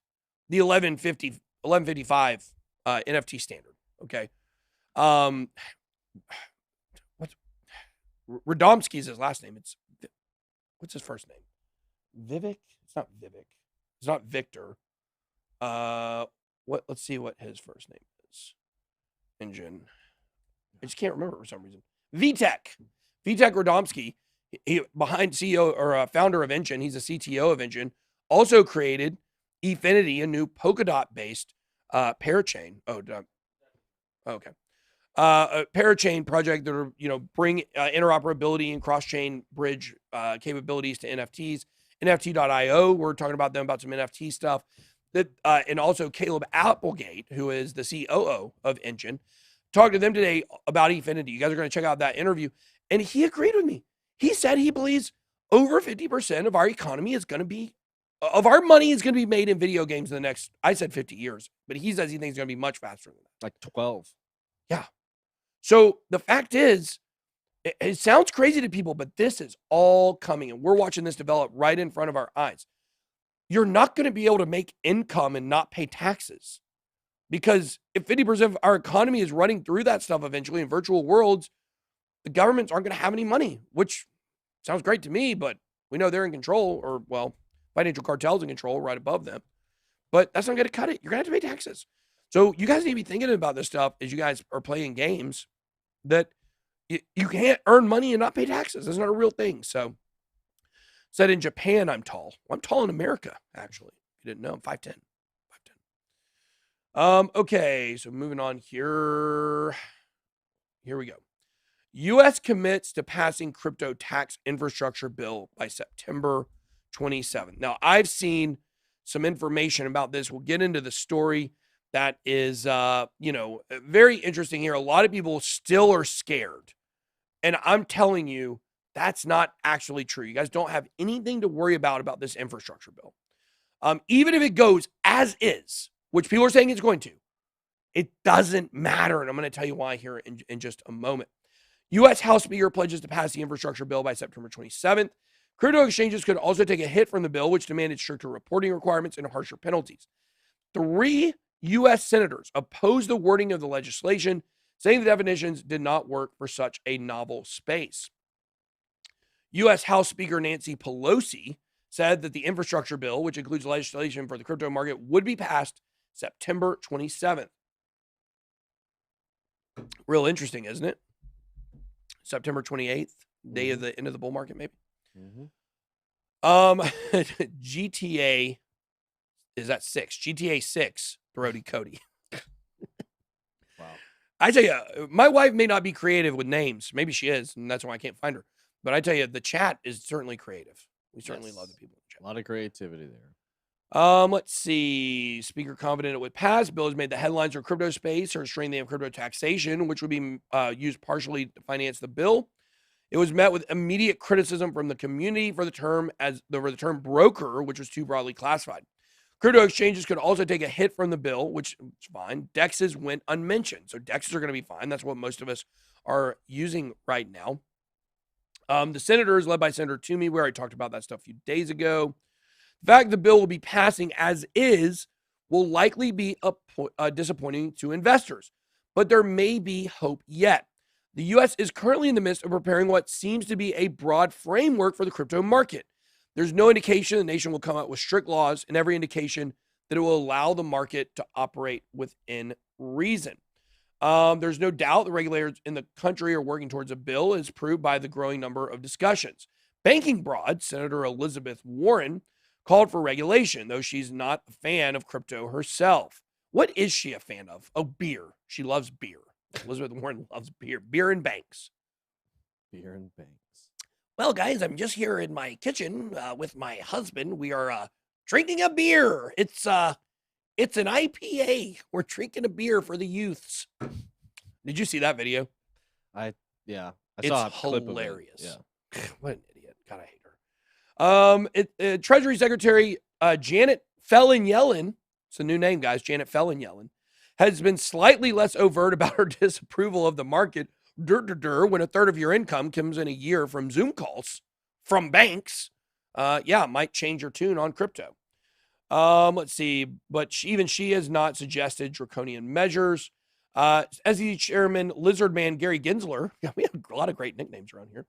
S1: the 1155 NFT standard. Okay. Radomski is his last name. What's his first name? Vivek? It's not Vivek. It's not Victor. Let's see what his first name is. Engine. I just can't remember for some reason. Vitek Radomski, he behind CEO or founder of Engine. He's a CTO of Engine. Also created Efinity, a new Polkadot based Parachain. Okay. A parachain project that are, bring interoperability and cross-chain bridge capabilities to NFTs. NFT.io, we're talking about them about some NFT stuff. That and also Caleb Applegate, who is the COO of Engine, talked to them today about Efinity. You guys are going to check out that interview, and he agreed with me. He said he believes over 50% of our economy is going to be, of our money is going to be made in video games in the next, I said 50 years, but he says he thinks it's going to be much faster than that.
S2: Like 12.
S1: Yeah. So the fact is, it sounds crazy to people, but this is all coming, and we're watching this develop right in front of our eyes. You're not going to be able to make income and not pay taxes, because if 50% of our economy is running through that stuff eventually in virtual worlds, the governments aren't going to have any money, which sounds great to me, but we know they're in control, or, well, financial cartels in control right above them. But that's not going to cut it. You're going to have to pay taxes. So you guys need to be thinking about this stuff as you guys are playing games, that you can't earn money and not pay taxes. That's not a real thing. So, said in Japan, I'm tall. Well, I'm tall in America, actually. You didn't know. I'm 5'10". 5'10". Okay, so moving on here. Here we go. U.S. commits to passing crypto tax infrastructure bill by September 27th. Now, I've seen some information about this. We'll get into the story. That is, very interesting here. A lot of people still are scared. And I'm telling you, that's not actually true. You guys don't have anything to worry about this infrastructure bill. Even if it goes as is, which people are saying it's going to, it doesn't matter. And I'm going to tell you why here in just a moment. U.S. House Speaker pledges to pass the infrastructure bill by September 27th. Crypto exchanges could also take a hit from the bill, which demanded stricter reporting requirements and harsher penalties. 3 U.S. senators opposed the wording of the legislation, saying the definitions did not work for such a novel space. U.S. House Speaker Nancy Pelosi said that the infrastructure bill, which includes legislation for the crypto market, would be passed September 27th. Real interesting, isn't it? September 28th, day of the end of the bull market, maybe. GTA is at 6. GTA 6, Throaty Cody.
S2: Wow.
S1: I tell you, my wife may not be creative with names. Maybe she is, and that's why I can't find her. But I tell you, the chat is certainly creative. We certainly love the people in the chat.
S2: A lot of creativity there.
S1: Let's see. Speaker confident it would pass. Bill has made the headlines for crypto space or strengthening of crypto taxation, which would be used partially to finance the bill. It was met with immediate criticism from the community for the term broker, which was too broadly classified. Crypto exchanges could also take a hit from the bill, which is fine. DEXs went unmentioned. So DEXs are going to be fine. That's what most of us are using right now. The senators, led by Senator Toomey, we already talked about that stuff a few days ago. The fact the bill will be passing as is will likely be disappointing to investors, but there may be hope yet. The U.S. is currently in the midst of preparing what seems to be a broad framework for the crypto market. There's no indication the nation will come out with strict laws, and every indication that it will allow the market to operate within reason. There's no doubt the regulators in the country are working towards a bill, as proved by the growing number of discussions. Banking broad, Senator Elizabeth Warren, called for regulation, though she's not a fan of crypto herself. What is she a fan of? Oh, beer. She loves beer. Elizabeth Warren loves beer. Beer and banks.
S2: Beer and banks.
S1: Well, guys, I'm just here in my kitchen with my husband. We are drinking a beer. It's an IPA. We're drinking a beer for the youths. Did you see that video?
S2: I saw
S1: it's hilarious.
S2: Yeah.
S1: What an idiot. God, I hate her. Treasury Secretary Janet Yellen, it's a new name, guys, Janet Yellen, has been slightly less overt about her disapproval of the market when a third of your income comes in a year from Zoom calls from banks. Might change your tune on crypto. Let's see, but she has not suggested draconian measures. SEC Chairman Lizardman Gary Gensler, we have a lot of great nicknames around here,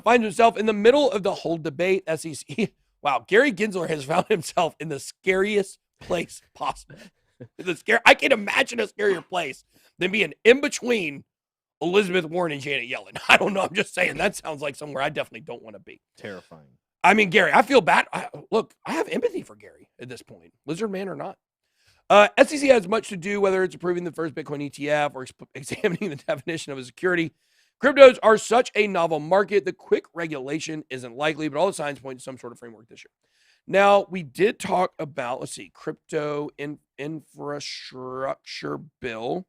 S1: finds himself in the middle of the whole debate. SEC, wow, Gary Gensler has found himself in the scariest place possible. I can't imagine a scarier place than being in between Elizabeth Warren and Janet Yellen. I don't know. I'm just saying that sounds like somewhere I definitely don't want to be.
S2: Terrifying.
S1: I mean, Gary, I feel bad. I have empathy for Gary at this point, Lizard Man or not. SEC has much to do, whether it's approving the first Bitcoin ETF or examining the definition of a security. Cryptos are such a novel market. The quick regulation isn't likely, but all the signs point to some sort of framework this year. Now, we did talk about, let's see, crypto infrastructure bill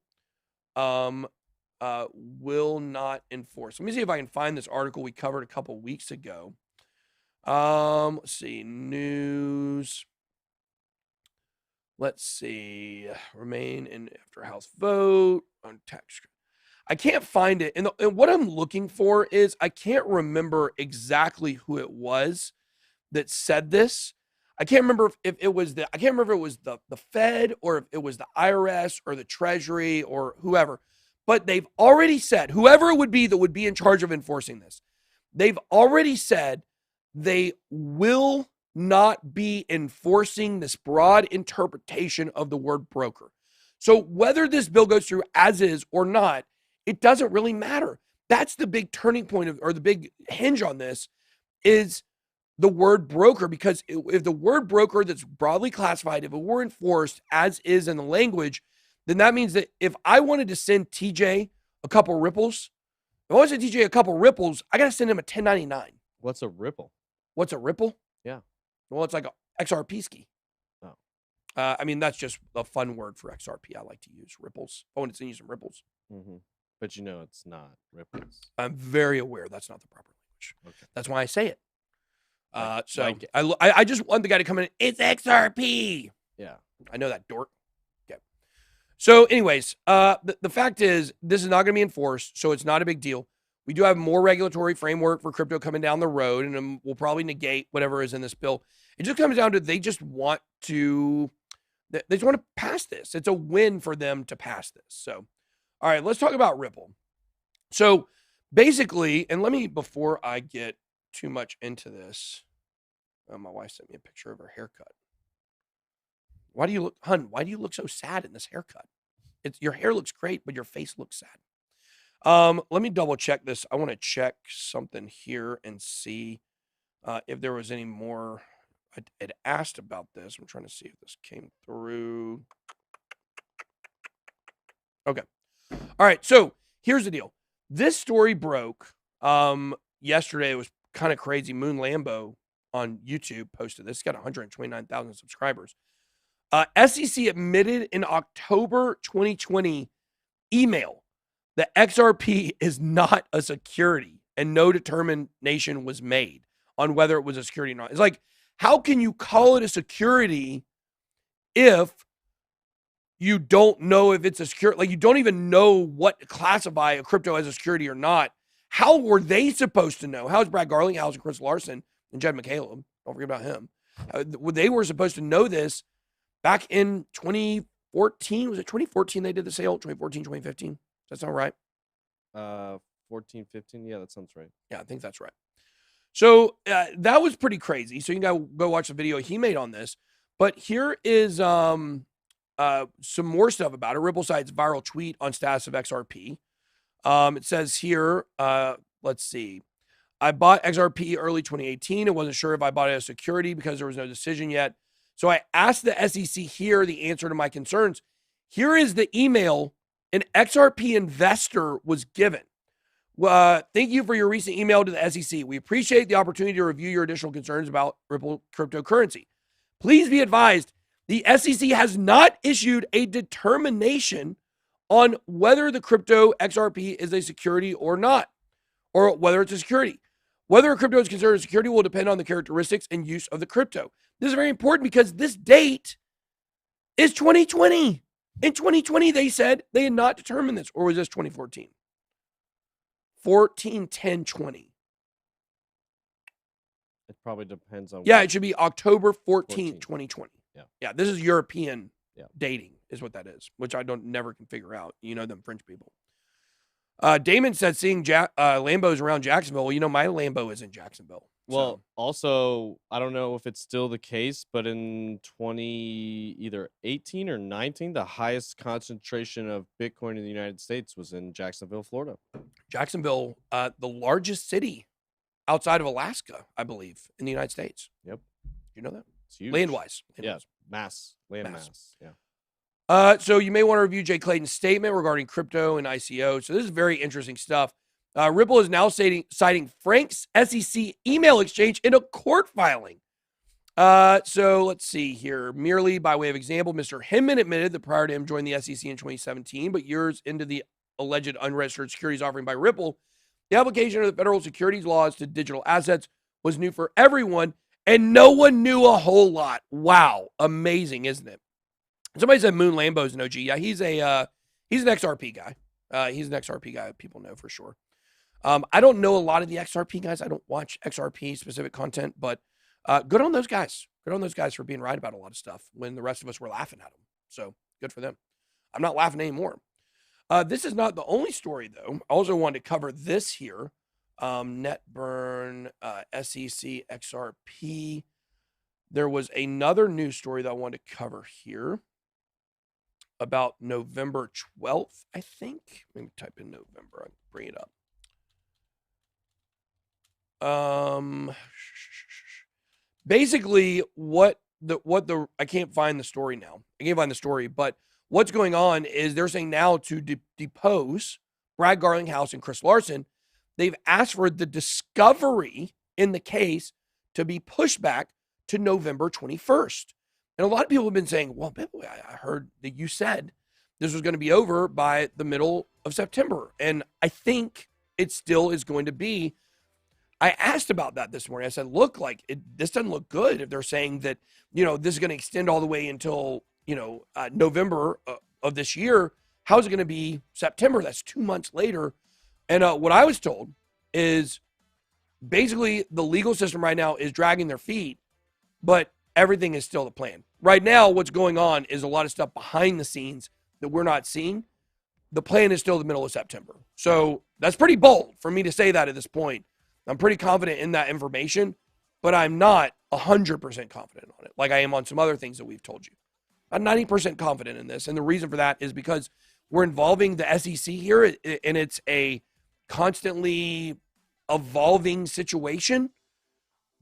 S1: will not enforce. Let me see if I can find this article we covered a couple weeks ago. Let's see, news. Let's see, remain in after House vote on tax. I can't find it. And what I'm looking for is I can't remember exactly who it was that said this. I can't remember if it was the Fed or if it was the IRS or the Treasury or whoever. But they've already said, whoever it would be that would be in charge of enforcing this, they've already said they will not be enforcing this broad interpretation of the word broker. So whether this bill goes through as is or not, it doesn't really matter. That's the big turning point or the big hinge on this is the word broker, because if the word broker that's broadly classified, if it were enforced as is in the language, then that means that if I wanted to send TJ a couple ripples, if I want to send TJ a couple ripples, I got to send him a 1099.
S2: What's a ripple?
S1: What's a ripple?
S2: Yeah.
S1: Well, it's like a XRP ski.
S2: Oh.
S1: I mean, that's just a fun word for XRP. I like to use ripples. I want to send you some ripples.
S2: Mm-hmm. But you know it's not ripples.
S1: I'm very aware that's not the proper language.
S2: Okay.
S1: That's why I say it. I just want the guy to come in. It's XRP.
S2: Yeah.
S1: I know that dork. Okay. So anyways, the fact is this is not going to be enforced, so it's not a big deal. We do have more regulatory framework for crypto coming down the road, and we'll probably negate whatever is in this bill. It just comes down to they just want to pass this. It's a win for them to pass this. So, all right, let's talk about Ripple. So basically, and let me, before I get too much into this, my wife sent me a picture of her haircut. Why do you look so sad in this haircut? Your hair looks great, but your face looks sad. Let me double check this. I want to check something here and see if there was any more. I had asked about this. I'm trying to see if this came through. Okay. All right. So here's the deal. This story broke yesterday. It was kind of crazy. Moon Lambo on YouTube posted this. It's got 129,000 subscribers. SEC admitted in October 2020 email that XRP is not a security and no determination was made on whether it was a security or not. It's like, how can you call it a security if you don't know if it's a security? Like, you don't even know what to classify a crypto as a security or not. How were they supposed to know? How's Brad Garlinghouse and Chris Larson and Jed McCaleb? Don't forget about him. They were supposed to know this back in 2014. Was it 2014 they did the sale? 2014, 2015? Does that sound right?
S2: 14, 15. Yeah, that sounds right.
S1: Yeah, I think that's right. So that was pretty crazy. So you can go watch the video he made on this. But here is some more stuff about it. Ripple Side's viral tweet on status of XRP. It says here, let's see. I bought XRP early 2018. I wasn't sure if I bought it as security because there was no decision yet. So I asked the SEC here the answer to my concerns. Here is the email an XRP investor was given. Thank you for your recent email to the SEC. We appreciate the opportunity to review your additional concerns about Ripple cryptocurrency. Please be advised, the SEC has not issued a determination on whether the crypto XRP is a security or not, or whether it's a security. Whether a crypto is considered a security will depend on the characteristics and use of the crypto. This is very important because this date is 2020. In 2020, they said they had not determined this, or was this 2014? 14, 10, 20.
S2: It probably depends on.
S1: Yeah, it should be October 14th, 2020. Yeah, this is European dating is what that is, which I never can figure out. You know, them French people. Damon said seeing Lambos around Jacksonville. Well, you know, my Lambo is in Jacksonville.
S2: Well, also, I don't know if it's still the case, but in either 18 or 19, the highest concentration of Bitcoin in the United States was in Jacksonville, Florida.
S1: Jacksonville, the largest city outside of Alaska, I believe, in the United States.
S2: Yep.
S1: You know that?
S2: It's huge.
S1: Land-wise.
S2: Yeah, mass. Land mass. Yeah.
S1: So you may want to review Jay Clayton's statement regarding crypto and ICO. So this is very interesting stuff. Ripple is now citing Frank's SEC email exchange in a court filing. So let's see here. Merely by way of example, Mr. Hinman admitted that prior to him joining the SEC in 2017, but years into the alleged unregistered securities offering by Ripple, the application of the federal securities laws to digital assets was new for everyone, and no one knew a whole lot. Wow. Amazing, isn't it? Somebody said Moon Lambo's an OG. Yeah, he's an XRP guy. He's an XRP guy people know for sure. I don't know a lot of the XRP guys. I don't watch XRP specific content, but good on those guys. Good on those guys for being right about a lot of stuff when the rest of us were laughing at them. So good for them. I'm not laughing anymore. This is not the only story, though. I also wanted to cover this here. Net burn, SEC, XRP. There was another news story that I wanted to cover here about November 12th, I think. Let me type in November. I'll bring it up. Basically, I can't find the story now. I can't find the story, but what's going on is they're saying now to depose Brad Garlinghouse and Chris Larson. They've asked for the discovery in the case to be pushed back to November 21st. And a lot of people have been saying, well, I heard that you said this was going to be over by the middle of September. And I think it still is going to be. I asked about that this morning. I said, look, like this doesn't look good if they're saying that, this is going to extend all the way until, November of this year. How's it going to be September? That's 2 months later. And what I was told is basically the legal system right now is dragging their feet, but everything is still the plan. Right now, what's going on is a lot of stuff behind the scenes that we're not seeing. The plan is still the middle of September. So that's pretty bold for me to say that at this point. I'm pretty confident in that information, but I'm not 100% confident on it like I am on some other things that we've told you. I'm 90% confident in this. And the reason for that is because we're involving the SEC here, and it's a constantly evolving situation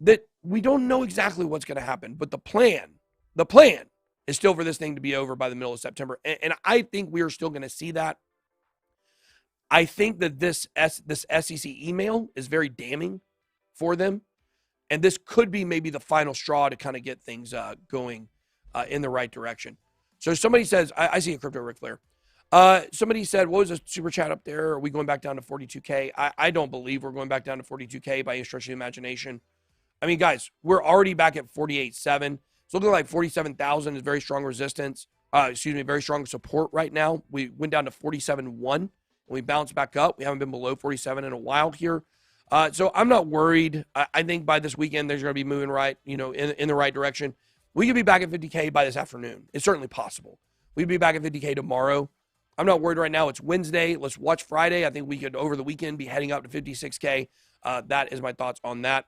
S1: that we don't know exactly what's going to happen. But the plan is still for this thing to be over by the middle of September. And I think we are still going to see that. I think that this SEC email is very damning for them. And this could be maybe the final straw to kind of get things going in the right direction. So somebody says, I see a crypto Ric Flair. Somebody said, what was the super chat up there? Are we going back down to 42K? I don't believe we're going back down to 42K by any stretch of the imagination. I mean, guys, we're already back at 48.7. It's looking like 47,000 is very strong resistance. Very strong support right now. We went down to 47.1 and we bounced back up. We haven't been below 47 in a while here. So I'm not worried. I think by this weekend, there's going to be moving right, in the right direction. We could be back at 50K by this afternoon. It's certainly possible. We could be back at 50K tomorrow. I'm not worried right now. It's Wednesday. Let's watch Friday. I think we could, over the weekend, be heading up to 56K. That is my thoughts on that.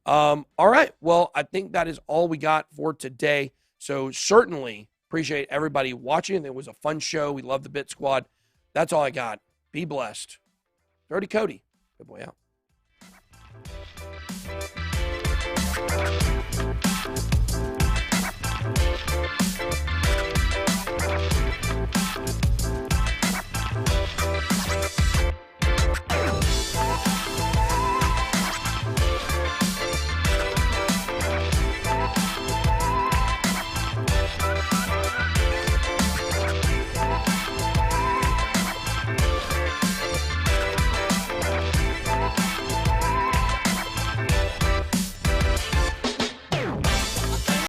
S1: All right. Well, I think that is all we got for today. So certainly appreciate everybody watching. It was a fun show. We love the BitSquad. That's all I got. Be blessed. Dirty Cody. Good boy out.